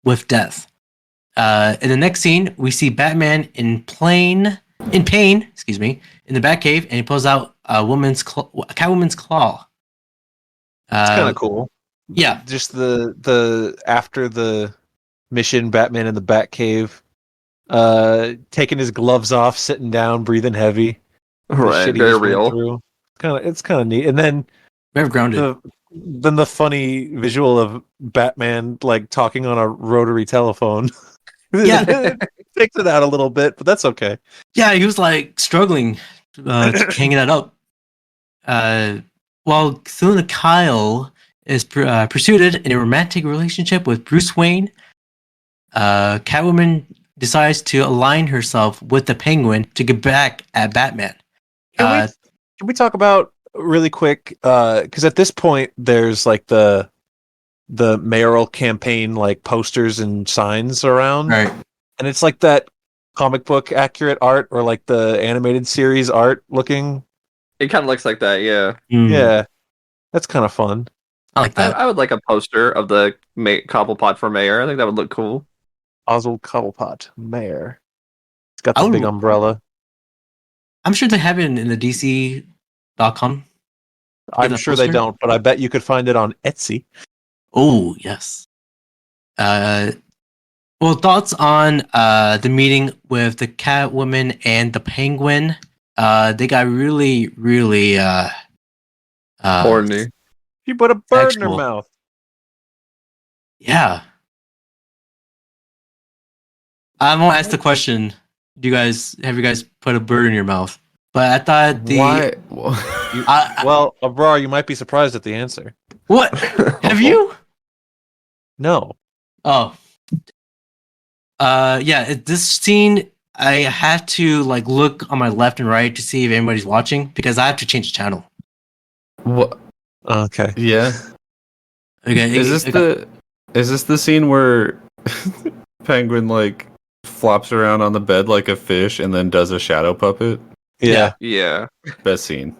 C: with death. In the next scene, we see Batman in pain, in the Batcave, and he pulls out a Catwoman's claw.
F: It's kind of cool.
C: Yeah,
F: Just the after the mission, Batman in the Batcave, taking his gloves off, sitting down, breathing heavy.
E: Right,
F: Shit he
E: very
F: just went
E: real.
F: through. It's kind of neat. And then
C: very grounded.
F: the funny visual of Batman like talking on a rotary telephone.
C: Yeah.
F: Takes it out a little bit, but that's okay.
C: Yeah, he was like struggling hanging that up. While Selena Kyle is pursued in a romantic relationship with Bruce Wayne, Catwoman decides to align herself with the Penguin to get back at Batman.
F: Can we talk about really quick? Because at this point, there's like the mayoral campaign like posters and signs around,
C: Right.
F: and it's like that comic book accurate art or like the animated series art looking.
E: It kind of looks like that, yeah.
F: Yeah, that's kind of fun.
C: I like that.
E: I would like a poster of the Cobblepot for mayor. I think that would look cool.
F: Oswald Cobblepot, mayor. It's got the big umbrella.
C: I'm sure they have it in the DC.com.
F: I'm
C: that
F: sure they
C: poster?
F: don't, but I bet you could find it on Etsy.
C: Oh, yes. Well, thoughts on the meeting with the Catwoman and the Penguin? They got really, really
E: Horny.
F: You put a bird in her
C: sexual.
F: mouth.
C: Yeah. I won't ask the question. Have you guys put a bird in your mouth? But I thought
D: Why?
F: Well, Abrar, you might be surprised at the answer.
C: What? Have you?
F: No.
C: Oh. Yeah, this scene I had to like look on my left and right to see if anybody's watching because I have to change the channel.
D: What?
F: Okay.
D: Yeah.
C: Okay.
D: Is this the scene where Penguin like flops around on the bed like a fish and then does a shadow puppet?
F: Yeah.
E: Yeah.
D: Best scene.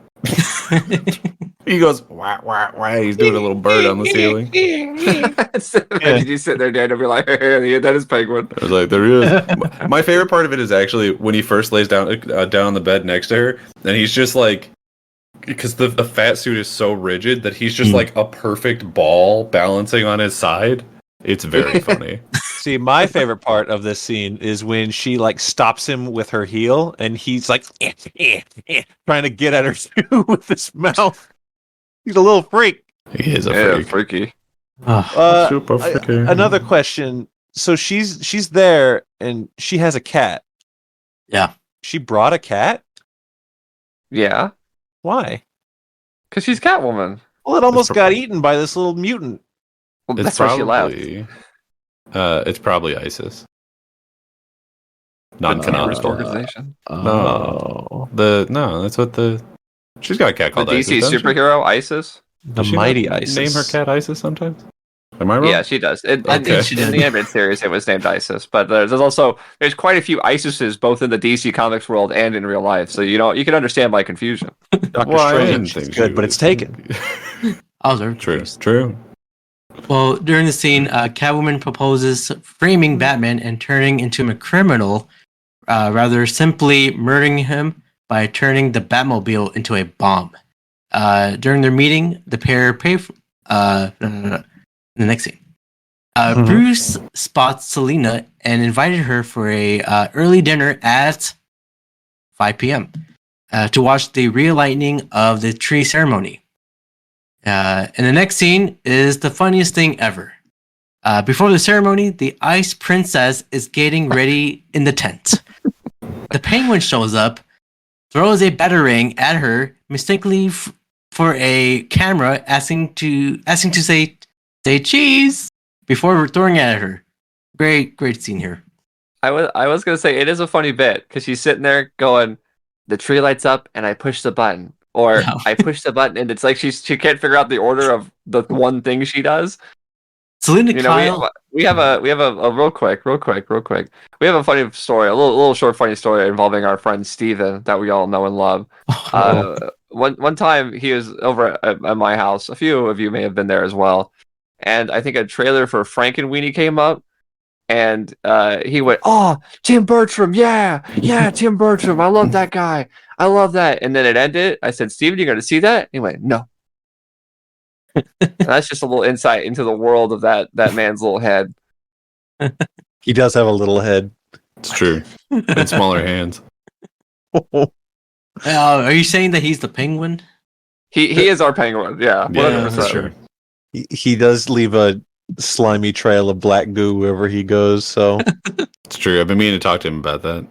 D: He goes wah wah wah. He's doing a little bird on the ceiling.
E: Imagine you sit there, Dan, and be like, "Hey, that is Penguin."
D: I was like, there is. My favorite part of it is actually when he first lays down on the bed next to her, and he's just like, because the fat suit is so rigid that he's just like a perfect ball balancing on his side. It's very funny.
F: See, my favorite part of this scene is when she like stops him with her heel, and he's like trying to get at her shoe with his mouth. He's a little freak.
D: He is a freak.
E: Freaky.
D: Super freaky.
F: Another question. So she's there, and she has a cat.
C: Yeah.
F: She brought a cat.
E: Yeah,
F: Why?
E: because she's Catwoman.
F: Well, it almost
D: It's
F: got eaten by this little mutant.
E: Well,
D: It's
E: that's why she left.
D: It's probably ISIS.
E: The
D: Non-canonical.
E: terrorist organization.
F: No.
D: That's what she's got a cat
E: The
D: called
E: DC
D: ISIS. doesn't she?
E: superhero ISIS.
F: The
D: Does she
F: mighty
D: not
F: ISIS.
D: Name her cat ISIS sometimes. Am I wrong?
E: Yeah, she does. I
D: Okay.
E: think in the animated series it was named ISIS, but there's quite a few ISISes both in the DC Comics world and in real life. So you can understand my confusion.
F: Doctor
D: Well, I didn't
F: Strange.
D: think
F: It's good,
D: she
F: but
D: was-
F: it's taken.
C: Oh, they're
D: True.
C: Well, during the scene, Catwoman proposes framing Batman and turning into a criminal, rather simply murdering him by turning the Batmobile into a bomb. During their meeting, the pair pay for, the next scene. Bruce spots Selina and invited her for a early dinner at 5 p.m. To watch the relighting of the tree ceremony. And the next scene is the funniest thing ever. Before the ceremony, the Ice Princess is getting ready in the tent. The Penguin shows up, throws a batarang at her, mistakenly for a camera, asking to say cheese before throwing it at her. Great scene here.
E: I was gonna say it is a funny bit because she's sitting there going, "The tree lights up and I push the button," or
C: No.
E: "I push the button," and it's like she can't figure out the order of the one thing she does.
C: Selena
E: You know,
C: Kyle.
E: we have a real quick. We have a funny story, a little short funny story involving our friend Steven that we all know and love. One time he was over at my house. A few of you may have been there as well. And I think a trailer for Frankenweenie came up, and he went, "Oh, Tim Bertram, yeah, Tim Bertram, I love that guy, I love that." And then it ended. I said, "Steven, you going to see that?" He went, "No." And that's just a little insight into the world of that man's little head.
F: He does have a little head.
D: It's true. And smaller hands.
C: Are you saying that he's the Penguin?
E: He is our Penguin, yeah, 100%.
D: for sure.
F: He does leave a slimy trail of black goo wherever he goes. So
D: It's true. I've been meaning to talk to him about that.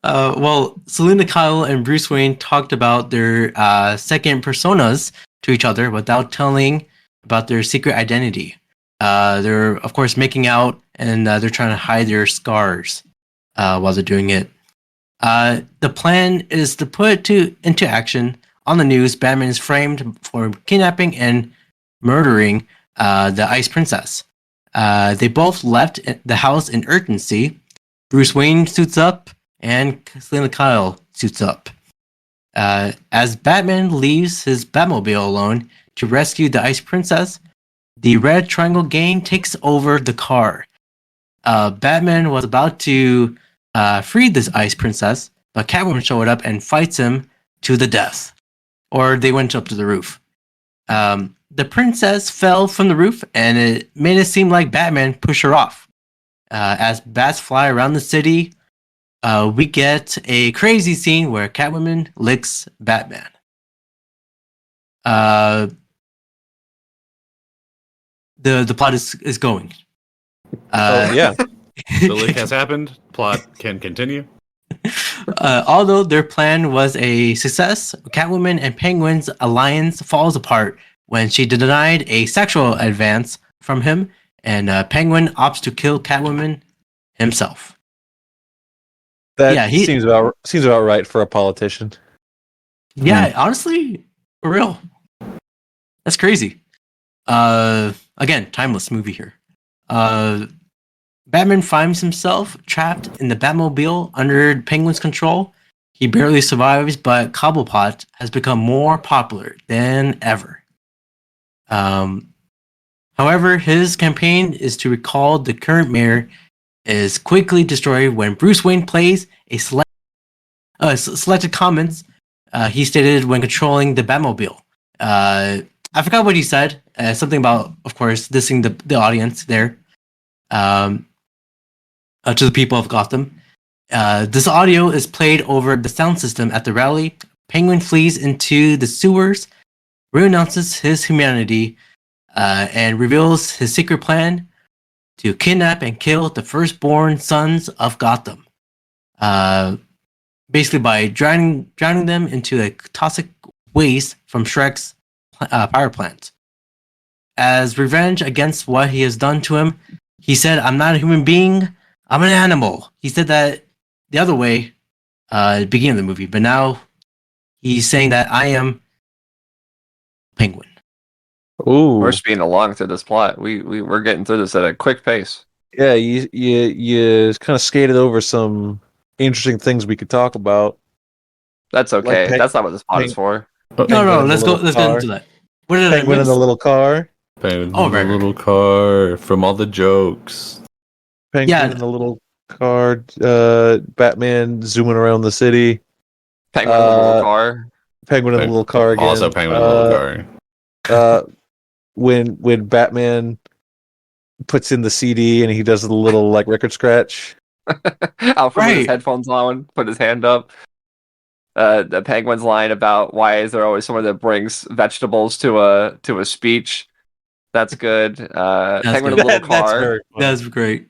C: Well, Selena Kyle and Bruce Wayne talked about their second personas to each other without telling about their secret identity. They're, of course, making out, and they're trying to hide their scars while they're doing it. The plan is to put into action. On the news, Batman is framed for kidnapping and murdering the Ice Princess. They both left the house in urgency. Bruce Wayne suits up, and Selena Kyle suits up. As Batman leaves his Batmobile alone to rescue the Ice Princess, the Red Triangle gang takes over the car. Batman was about to free this Ice Princess, but Catwoman showed up and fights him to the death. or they went up to the roof. The princess fell from the roof, and it made it seem like Batman pushed her off. As bats fly around the city, we get a crazy scene where Catwoman licks Batman. The plot is going.
F: Yeah.
D: The lick has happened. Plot can continue.
C: Although their plan was a success, Catwoman and Penguin's alliance falls apart when she denied a sexual advance from him, and Penguin opts to kill Catwoman himself.
F: That seems about right for a politician.
C: Yeah, honestly, for real. That's crazy. Again, timeless movie here. Batman finds himself trapped in the Batmobile under Penguin's control. He barely survives, but Cobblepot has become more popular than ever. However, his campaign is to recall the current mayor is quickly destroyed when Bruce Wayne plays a selected comments he stated when controlling the Batmobile. I forgot what he said. Something about, of course, dissing the audience there. To the people of Gotham. This audio is played over the sound system at the rally. Penguin flees into the sewers, reannounces his humanity, and reveals his secret plan to kidnap and kill the firstborn sons of Gotham. Basically by drowning them into a toxic waste from Shrek's power plant. As revenge against what he has done to him, he said, "I'm not a human being, I'm an animal." He said that the other way at the beginning of the movie, but now he's saying that I am Penguin.
E: Ooh, we're speeding along through this plot. We're getting through this at a quick pace.
F: Yeah, you kind of skated over some interesting things we could talk about.
E: That's okay. That's not what this plot is for.
C: No, let's go into that. What did
F: Penguin in the little car.
D: Penguin in the little car from all the jokes.
F: Penguin in the little car. Batman zooming around the city.
E: Penguin in the little car.
F: Penguin in the little car again.
D: Also Penguin in the little car.
F: When Batman puts in the CD and he does the little like record scratch.
E: Alfred with his headphones on, put his hand up. The Penguin's line about why is there always someone that brings vegetables to a speech. That's good. Penguin in the little car.
C: That's great.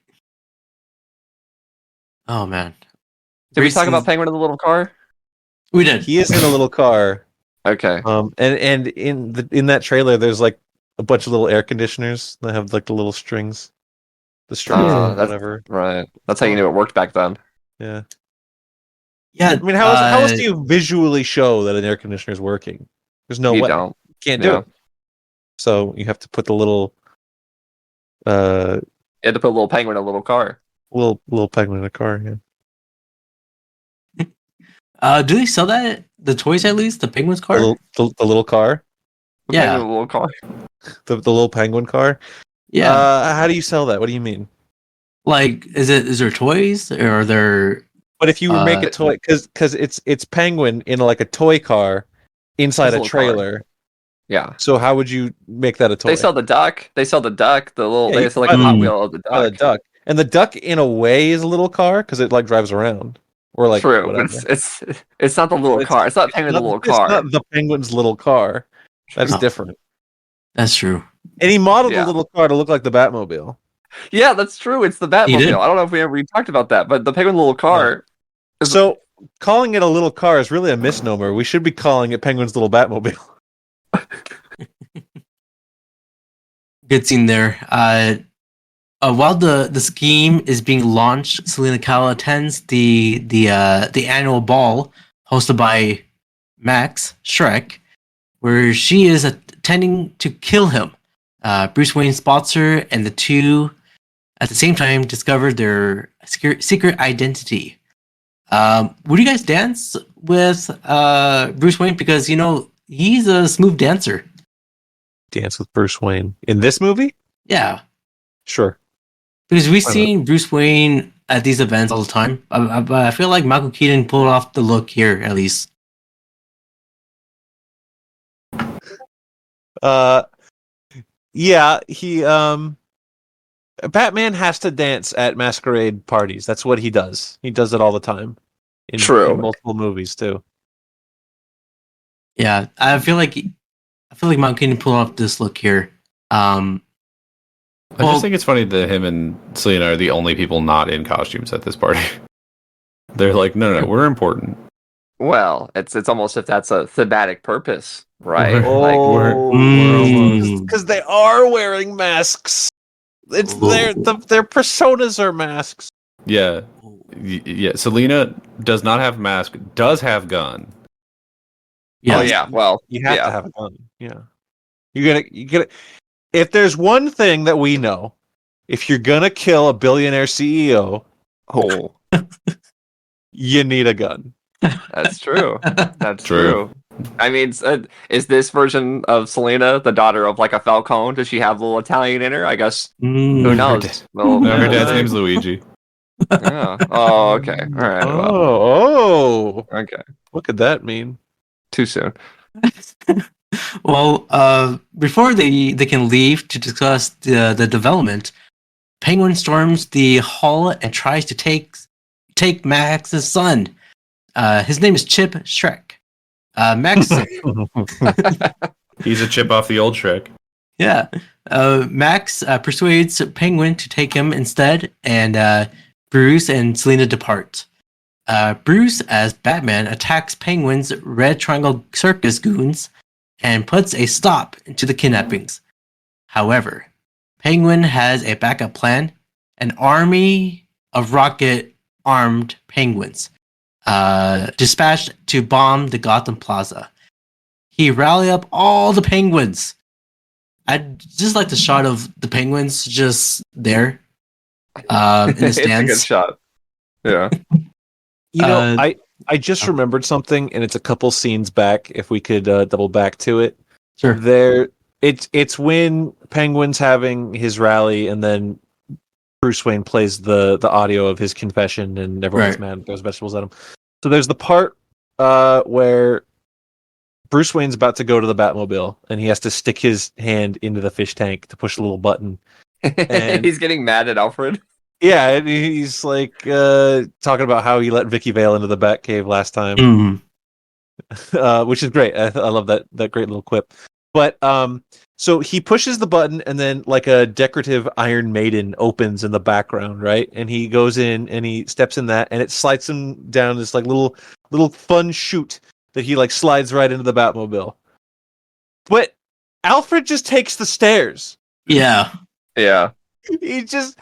C: Oh man.
E: Did we talk about Penguin in the little car?
C: We did.
F: He is in a little car.
E: Okay.
F: And in that trailer, there's like a bunch of little air conditioners that have like the little strings. The strings, whatever.
E: Right. That's how you knew it worked back then.
F: Yeah.
C: Yeah.
F: I mean, how else do you visually show that an air conditioner is working? There's no way. You can't do it. So you have to put the little.
E: You had to put a little penguin in a little car.
F: Little penguin in a car.
C: Yeah. Do they sell that? The toys, at least, the penguin's car.
F: The little car.
C: Yeah,
E: the little car.
F: The little penguin car.
C: Yeah.
F: How do you sell that? What do you mean?
C: Like, is there toys or are there?
F: But if you make a toy, because it's penguin in like a toy car inside a trailer. Car.
E: Yeah.
F: So how would you make that a toy?
E: They sell the duck. They sell the duck. They sell like a Hot Wheel of the duck.
F: The duck. And the duck, in a way, is a little car because it like drives around. Or like
E: true. It's not the little car. It's not Penguin the little car.
F: It's not the Penguin's little car. That's different.
C: That's true.
F: And he modeled the little car to look like the Batmobile.
E: Yeah, that's true. It's the Batmobile. I don't know if we ever talked about that, but the Penguin little car.
F: So calling it a little car is really a misnomer. We should be calling it Penguin's little Batmobile.
C: Good scene there. While the scheme is being launched, Selena Kyle attends the annual ball hosted by Max Shrek, where she is attending to kill him. Bruce Wayne spots her, and the two, at the same time, discover their secret identity. Would you guys dance with Bruce Wayne? Because he's a smooth dancer.
F: Dance with Bruce Wayne in this movie?
C: Yeah,
F: sure.
C: Because we've seen Bruce Wayne at these events all the time. I feel like Michael Keaton pulled off the look here, at least.
F: Yeah, he Batman has to dance at masquerade parties. That's what he does. He does it all the time.
E: True.
F: In multiple movies too.
C: Yeah, I feel like Mount can pull off this look here.
D: I
C: Well-
D: just think it's funny that him and Selena are the only people not in costumes at this party. They're like, no, we're important.
E: Well, it's almost if that's a thematic purpose, right?
C: Mm.
F: Because they are wearing masks. It's their personas are masks.
D: Yeah, yeah. Selena does not have mask. Does have gun.
C: Yeah.
E: Oh yeah. Well,
F: You have to have a gun. Yeah. You gotta. If there's one thing that we know, if you're gonna kill a billionaire CEO,
E: Oh,
F: you need a gun.
E: that's true. That's
D: True.
E: true. I mean, is this version of Selena the daughter of like a Falcone? Does she have a little Italian in her? I guess.
C: Mm.
E: Who knows? Well,
D: No, her dad's
E: yeah.
D: name's Luigi.
E: Yeah. Oh, okay. All right. Well,
F: Oh,
E: okay.
F: what could that mean?
E: Too soon.
C: Well, before they can leave to discuss the development, Penguin storms the hall and tries to take Max's son. His name is Chip Shrek. Max,
D: He's a chip off the old Shrek.
C: yeah. Max persuades Penguin to take him instead, and Bruce and Selena depart. Bruce, as Batman, attacks Penguin's Red Triangle Circus goons and puts a stop to the kidnappings. However, Penguin has a backup plan: an army of rocket-armed penguins dispatched to bomb the Gotham Plaza. He rallied up all the penguins. I just like the shot of the penguins just there in the
E: It's a good
C: stands.
E: shot. Yeah.
F: You know,
C: Uh,
F: I just remembered something, and it's a couple scenes back. If we could double back to it,
C: Sure.
F: it's when Penguin's having his rally, and then Bruce Wayne plays the audio of his confession, and everyone's
C: Right.
F: mad and throws vegetables at him. So there's the part where Bruce Wayne's about to go to the Batmobile, and he has to stick his hand into the fish tank to push a little button. And-
E: He's getting mad at Alfred.
F: Yeah, and he's like talking about how he let Vicky Vale into the Batcave last time.
C: Mhm.
F: Which is great. I love that great little quip. But so he pushes the button, and then like a decorative Iron Maiden opens in the background, right? And he goes in and he steps in that, and it slides him down this like little fun chute that he like slides right into the Batmobile. But Alfred just takes the stairs.
C: Yeah.
E: Yeah.
F: He just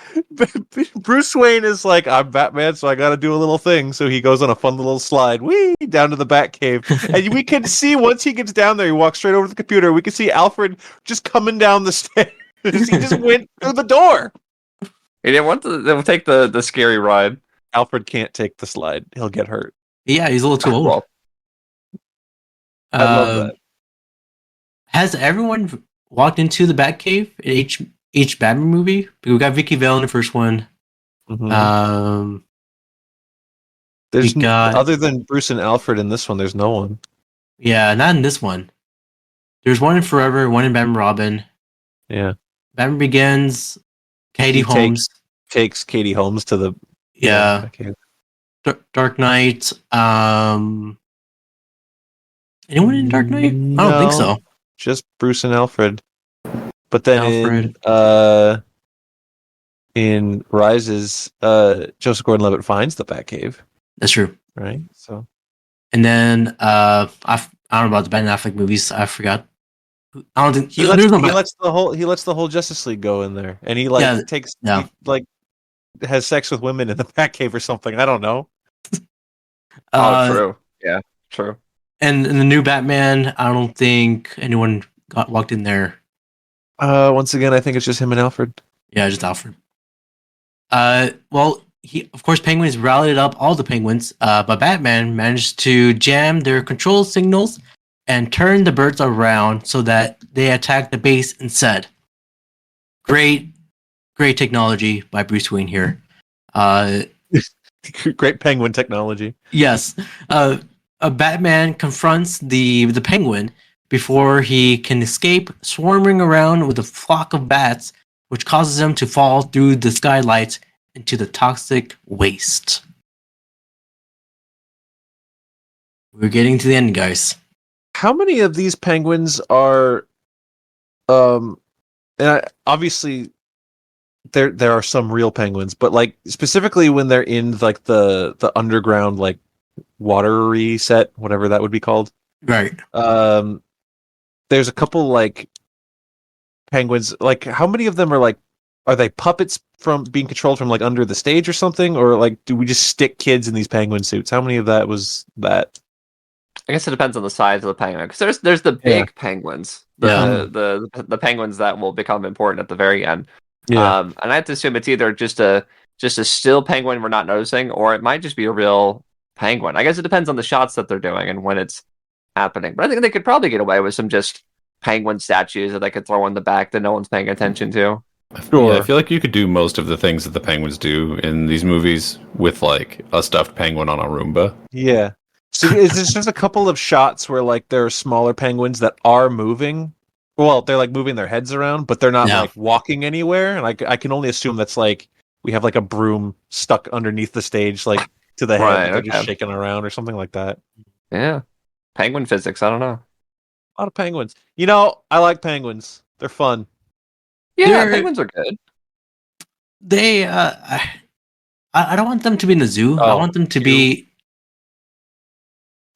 F: Bruce Wayne is like, I'm Batman, so I got to do a little thing. So he goes on a fun little slide, whee, down to the Batcave, and we can see once he gets down there, he walks straight over to the computer. We can see Alfred just coming down the stairs. He just went through the door.
E: He didn't want to take the scary ride.
F: Alfred can't take the slide; he'll get hurt.
C: Yeah, he's a little too old.
E: Well, I love that.
C: Has everyone walked into the Batcave in each Batman movie? We got Vicky Vale in the first one.
F: There's
C: we got-
F: other than Bruce and Alfred in this one. There's no one.
C: Yeah, not in this one. There's one in Forever, one in Batman Robin.
F: Yeah,
C: Batman Begins, Katie
F: He
C: Holmes.
F: takes Katie Holmes to the
C: Yeah.
F: Batcave.
C: Dark Knight. Anyone in Dark Knight? I don't think
F: No.
C: so.
F: Just Bruce and Alfred. But then in Rises, Joseph Gordon-Levitt finds the Batcave,
C: That's true.
F: right? So
C: And then I don't know about the Ben Affleck movies. I forgot. I don't think
F: he lets,
C: there's no
F: he
C: Ben-
F: lets the whole Justice League go in there, and he like
C: Yeah,
F: takes
C: yeah.
F: he, like has sex with women in the Batcave or something. I don't know.
E: True. Yeah, true.
C: And in the new Batman, I don't think anyone walked in there.
F: Once again, I think it's just him and Alfred.
C: Yeah, just Alfred. Well, of course, Penguins rallied up all the Penguins, but Batman managed to jam their control signals and turn the birds around so that they attacked the base instead. Great technology by Bruce Wayne here.
F: Great Penguin technology.
C: Yes, a Batman confronts the Penguin before he can escape, swarming around with a flock of bats, which causes him to fall through the skylights into the toxic waste. We're getting to the end, guys.
F: How many of these penguins are obviously there are some real penguins, but like specifically when they're in like the underground like watery set, whatever that would be called.
C: Right.
F: There's a couple like penguins. Like how many of them are they puppets from being controlled from like under the stage or something, or like do we just stick kids in these penguin suits? How many of that was that?
E: I guess it depends on the size of the penguin. Because there's the big penguins, the penguins that will become important at the very end.
F: Yeah.
E: And I have to assume it's either just a still penguin we're not noticing, or it might just be a real penguin. I guess it depends on the shots that they're doing and when it's happening. But I think they could probably get away with some just penguin statues that they could throw in the back that no one's paying attention to.
F: Sure.
D: Yeah, I feel like you could do most of the things that the penguins do in these movies with like a stuffed penguin on a Roomba.
F: Yeah. So there's just a couple of shots where like there are smaller penguins that are moving. Well, they're like moving their heads around, but they're not like walking anywhere. And I can only assume that's like we have like a broom stuck underneath the stage, like to the head.
E: Right,
F: They're just shaking around or something like that.
E: Yeah. Penguin physics, I don't know.
F: A lot of penguins. You know, I like penguins. They're fun.
E: Yeah, penguins are good.
C: They, I don't want them to be in the zoo. I want them to be.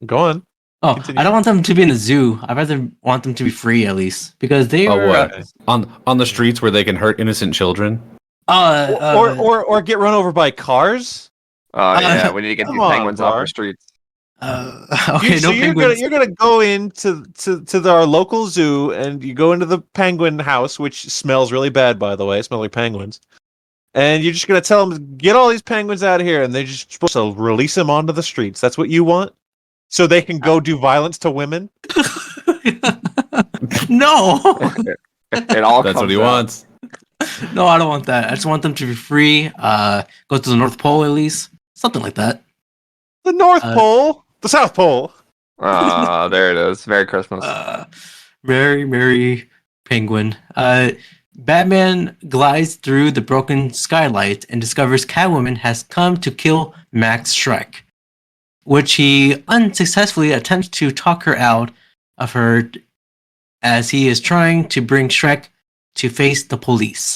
F: Go on.
C: Oh,
F: Continue.
C: I don't want them to be in the zoo. I rather want them to be free at least because they are
D: what? On the streets where they can hurt innocent children?
F: Or get run over by cars.
E: Oh yeah, we need to get these penguins off the streets.
C: Okay,
F: So you're gonna go into our local zoo and you go into the penguin house, which smells really bad, by the way. It smells like penguins. And you're just gonna tell them get all these penguins out of here, and they're just supposed to release them onto the streets. That's what you want, so they can go do violence to women.
C: No,
E: it all.
D: That's what he
E: out.
D: wants.
C: No, I don't want that. I just want them to be free. Go to the North Pole at least, something like that.
F: The North Pole, the South Pole.
E: There it is. Merry Christmas.
C: Merry penguin. Batman glides through the broken skylight and discovers Catwoman has come to kill Max Schreck, which he unsuccessfully attempts to talk her out of her as he is trying to bring Schreck to face the police.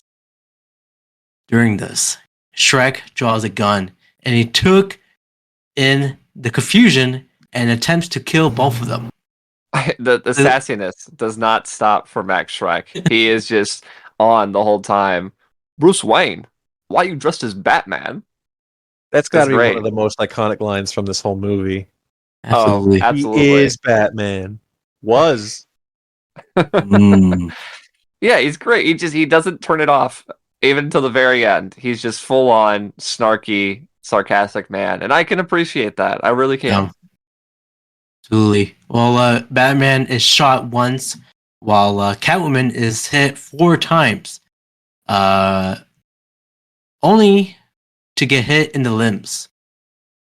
C: During this, Schreck draws a gun and he took in the confusion and attempts to kill both of them.
E: The sassiness does not stop for Max Schreck. He is just on the whole time. Bruce Wayne, why are you dressed as Batman?
F: That's got to be
E: great.
F: one of the most iconic lines from this whole movie.
C: Absolutely.
E: Oh, absolutely.
F: He is Batman. Was.
E: Yeah, he's great. He doesn't turn it off even till the very end. He's just full on snarky, sarcastic man, and I can appreciate that. I really can.
C: Yeah. Absolutely. Well, Batman is shot once, while Catwoman is hit 4 times, only to get hit in the limbs.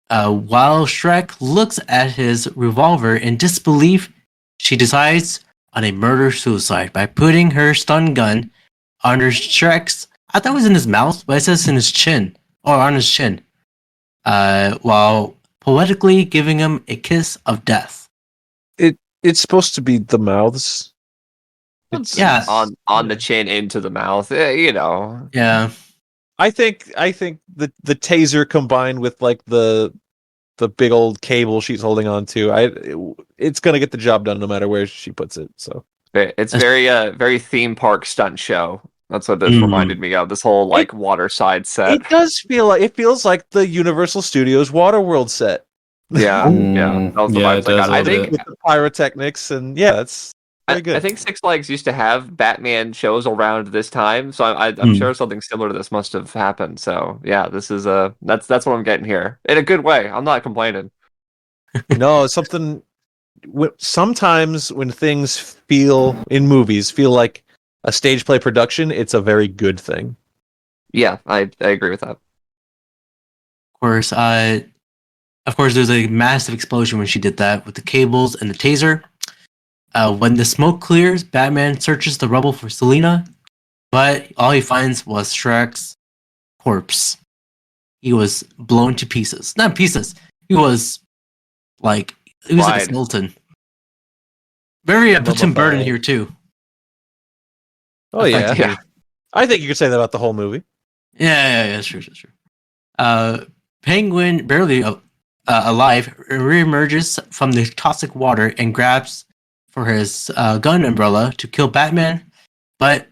C: While Shrek looks at his revolver in disbelief, she decides on a murder-suicide by putting her stun gun under Shrek's, I thought it was in his mouth, but it says in his chin, or on his chin, while poetically giving him a kiss of death.
F: It's supposed to be the mouths.
C: Yeah.
E: On the chin into the mouth. You know.
C: Yeah.
F: I think the taser combined with like the big old cable she's holding on to, it's gonna get the job done no matter where she puts it. So
E: It's very theme park stunt show. That's what this reminded me of. This whole like waterside set.
F: it does feel like the Universal Studios Waterworld set.
E: Yeah, yeah. That was the vibes I got. I think
F: with the pyrotechnics and that's very good.
E: I think Six Flags used to have Batman shows around this time, so I'm sure something similar to this must have happened. So yeah, this is that's what I'm getting here in a good way. I'm not complaining.
F: No, it's something. Sometimes when things feel in movies feel like a stage play production, it's a very good thing.
E: Yeah, I agree with that.
C: Of course, there's a massive explosion when she did that with the cables and the taser. When the smoke clears, Batman searches the rubble for Selina, but all he finds was Shrek's corpse. He was blown to pieces. Not pieces. He was like a
E: Fried.
C: skeleton. Very Tim Burton here too.
F: Oh yeah.
E: Yeah.
F: I think you could say that about the whole movie.
C: Yeah, that's true. Penguin, barely alive, reemerges from the toxic water and grabs for his gun umbrella to kill Batman, but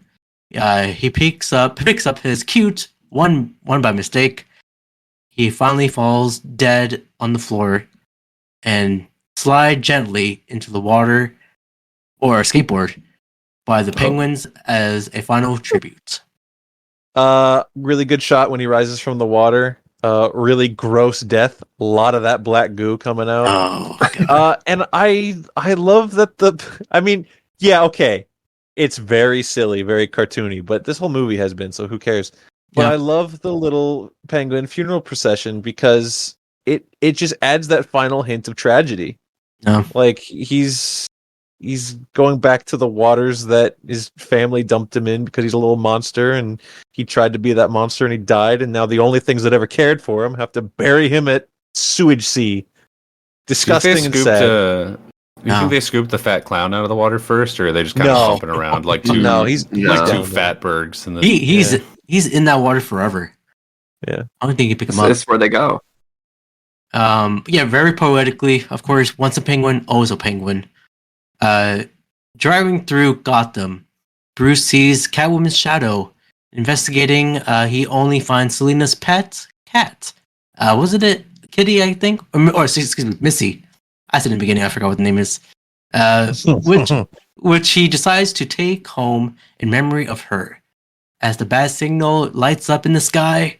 C: he picks up his cute one by mistake. He finally falls dead on the floor and slide gently into the water or a skateboard by the penguins as a final tribute.
F: Really good shot when he rises from the water. Really gross death. A lot of that black goo coming out.
C: Oh, okay.
F: And I love that I mean, yeah, okay. It's very silly, very cartoony, but this whole movie has been, so who cares? But
C: Yeah.
F: I love the little penguin funeral procession because it just adds that final hint of tragedy.
C: No.
F: Like he's going back to the waters that his family dumped him in because he's a little monster and he tried to be that monster and he died, and now the only things that ever cared for him have to bury him at sewage sea. Disgusting and sad.
D: You think they scooped the fat clown out of the water first, or are they just kind of pumping around like two?
F: No, he's
D: two
F: down
D: fatbergs, and then
C: He's in that water forever.
F: Yeah.
C: I don't think you pick him up.
E: That's where they go.
C: Yeah, very poetically, of course. Once a penguin, always a penguin. Driving through Gotham, Bruce sees Catwoman's shadow. Investigating, he only finds Selina's pet cat. Wasn't it Kitty? I think, or excuse me, Missy. I said in the beginning. I forgot what the name is. Which he decides to take home in memory of her. As the bat signal lights up in the sky,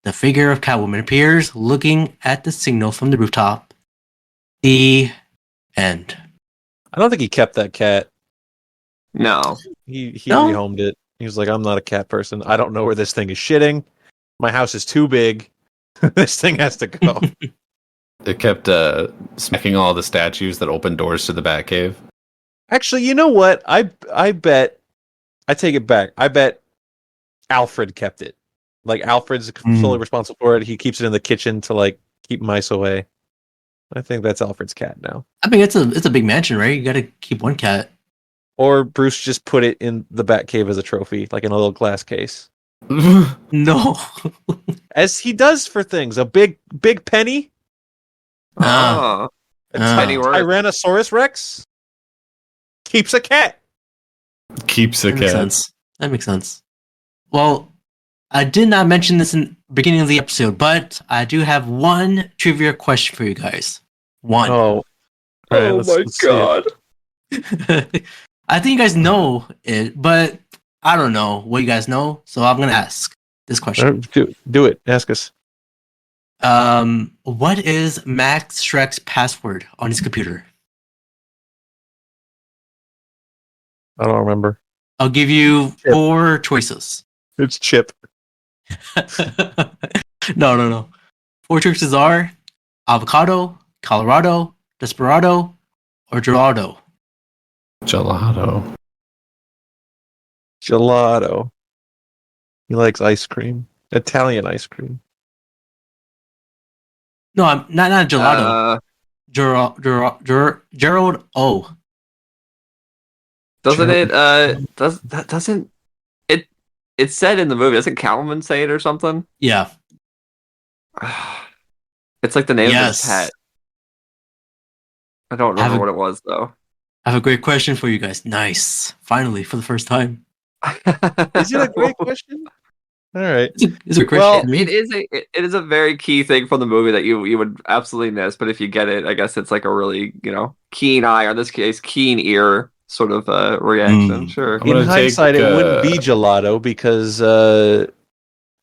C: the figure of Catwoman appears, looking at the signal from the rooftop. The end.
F: I don't think he kept that cat.
E: No.
F: He
C: No?
F: rehomed it. He was like, I'm not a cat person. I don't know where this thing is shitting. My house is too big. This thing has to go.
D: It kept smacking all the statues that open doors to the Batcave.
F: Actually, you know what? I bet. I take it back. I bet Alfred kept it. Like Alfred's solely responsible for it. He keeps it in the kitchen to like keep mice away. I think that's Alfred's cat now.
C: I mean, it's a big mansion, right? You got to keep one cat.
F: Or Bruce just put it in the Batcave as a trophy, like in a little glass case,
C: No.
F: as he does for things. A big penny.
E: Oh.
F: A
E: Penny worth.
F: Tyrannosaurus Rex keeps a cat.
D: Keeps a
C: That makes
D: cat.
C: sense. That makes sense. Well, I did not mention this in the beginning of the episode, but I do have one trivia question for you guys. One.
F: Oh,
E: Oh my god.
C: I think you guys know it, but I don't know what you guys know, so I'm gonna ask this question.
F: Do it. Ask us.
C: What is Max Shrek's password on his computer?
F: I don't remember.
C: I'll give you
F: Chip.
C: 4 choices.
F: It's Chip.
C: No. 4 choices are avocado, Colorado, Desperado, or Gelato.
D: Gelato.
F: Gelato. He likes ice cream. Italian ice cream.
C: No, I'm not gelato. Gerald O.
E: Doesn't it? Doesn't it? It's said in the movie. Doesn't Catwoman say it or something?
C: Yeah.
E: It's like the name of
C: Yes.
E: his pet. I don't remember what it was though.
C: I have a great question for you guys. Nice. Finally, for the first time.
F: Is it a great question? All right.
C: It's a great
F: Well,
C: question.
E: It is a very key thing from the movie that you would absolutely miss. But if you get it, I guess it's like a really keen eye, or in this case, keen ear sort of reaction. Sure.
D: I'm gonna
F: In hindsight,
D: take,
F: it wouldn't be gelato because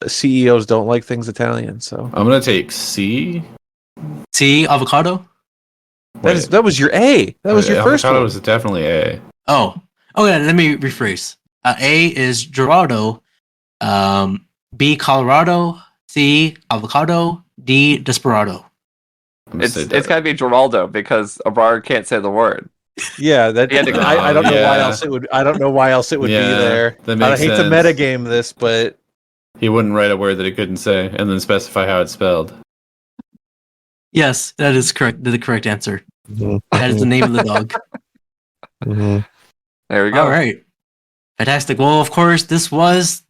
F: CEOs don't like things Italian. So
D: I'm gonna take C.
C: See, avocado?
F: that was your A. That was your first
D: Avocado
F: one.
D: was definitely A.
C: Oh, yeah. Let me rephrase. A is Gerardo. B Colorado. C avocado. D Desperado.
D: I'm gonna
E: It's
D: say
E: got to be Geraldo because Abrar can't say the word.
F: Yeah, that
E: He had to-
F: I don't know why
D: yeah.
F: else it would. I don't know why else it would be
D: Yeah,
F: there.
D: that
F: I
D: makes
F: hate to
D: sense.
F: metagame this, but
D: He wouldn't write a word that he couldn't say and then specify how it's spelled.
C: Yes, that is correct. The correct answer.
F: Mhm.
C: That is the name of the dog.
F: Mhm.
E: There we go.
C: All right. Fantastic. Well, of course, this was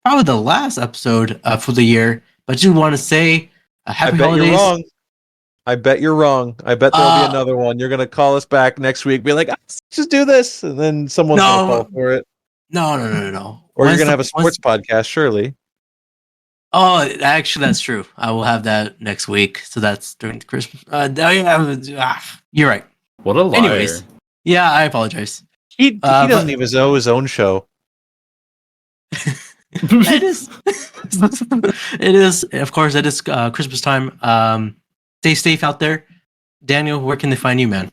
C: probably the last episode for the year. But you want to say
F: I
C: happy
F: bet
C: holidays.
F: you're wrong. I bet you're wrong. I bet there'll be
C: Uh,
F: another one. You're gonna call us back next week, be like, "Let's just do this," and then someone's
C: No.
F: gonna fall for it.
C: No.
F: Or
C: When's
F: you're gonna
C: the-
F: have a sports podcast, surely.
C: Oh, actually, that's true. I will have that next week. So that's during Christmas. You're right.
D: What a liar.
C: Anyways. Yeah, I apologize.
F: He doesn't even know his own show.
C: It is. It is. Of course, it is Christmas time. Stay safe out there. Daniel, where can they find you, man?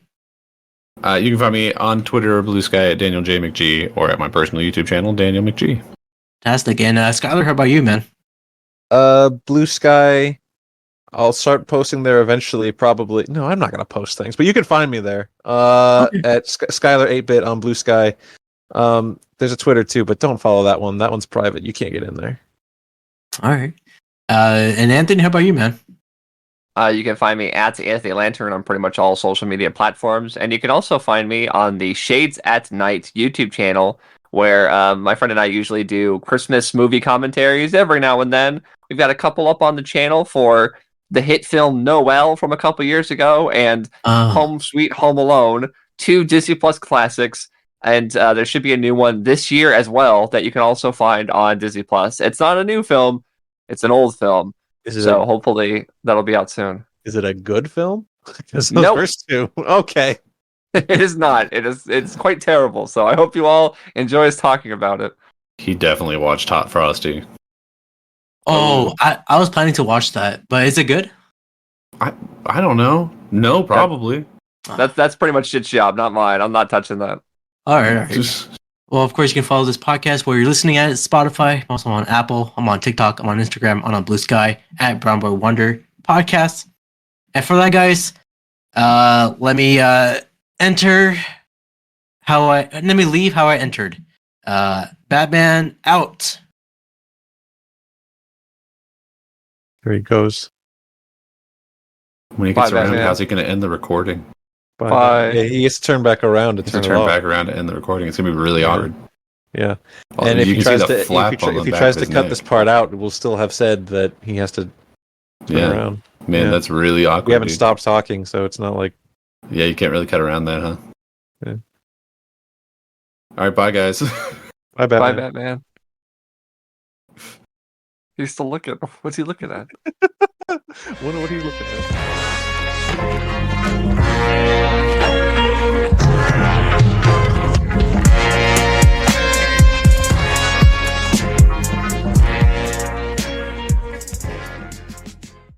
D: You can find me on Twitter or Blue Sky at Daniel J. McG or at my personal YouTube channel, Daniel McG.
C: Fantastic. And Skyler, how about you, man?
F: Blue Sky. I'll start posting there eventually. Probably. No, I'm not gonna post things, but you can find me there.
C: Okay.
F: At Skyler 8-bit on Blue Sky. There's a Twitter too, but don't follow that one. That one's private. You can't get in there.
C: All right. And Anthony, how about you, man?
E: You can find me at Anthony Lantern on pretty much all social media platforms. And you can also find me on the Shades at Night YouTube channel, where my friend and I usually do Christmas movie commentaries every now and then. We've got a couple up on the channel for the hit film Noel from a couple years ago and Home Sweet Home Alone, 2 Disney Plus classics. And there should be a new one this year as well that you can also find on Disney Plus. It's not a new film; it's an old film. So hopefully that'll be out soon.
F: Is it a good film? Because those
E: Nope.
F: first two. Okay.
E: It is not. It's quite terrible. So I hope you all enjoy us talking about it.
D: He definitely watched Hot Frosty.
C: Oh, I was planning to watch that, but is it good?
D: I don't know. No, probably.
E: That's pretty much shit's job, not mine. I'm not touching that.
C: All right. Well, of course, you can follow this podcast where you're listening at Spotify. I'm also on Apple. I'm on TikTok. I'm on Instagram. I'm on Blue Sky at Brown Boy Wonder Podcast. And for that, guys, let me leave how I entered. Batman out.
F: There he goes.
D: When he gets
E: Bye,
D: around,
E: Batman.
D: how's he going to end the recording?
E: Bye.
F: Yeah, he gets to turn back around to
D: He has
F: turn
D: to
F: it
D: turn
F: off.
D: back around to end the recording. It's going to be really awkward.
F: Yeah.
D: Oh,
F: And if
D: you
F: he
D: can see
F: tries
D: the
F: to
D: flap on the
F: if he
D: back
F: tries
D: of
F: to
D: his
F: cut
D: neck.
F: this part out, we'll still have said that he has to turn
D: Yeah.
F: around.
D: Man,
F: Yeah.
D: that's really awkward.
F: We haven't
D: dude.
F: stopped talking, so it's not like
D: Yeah, you can't really cut around that, huh?
F: Yeah.
D: All right, bye, guys.
F: I bet.
E: Bye, Batman. He's still looking. What's he looking at?
F: What are you looking at?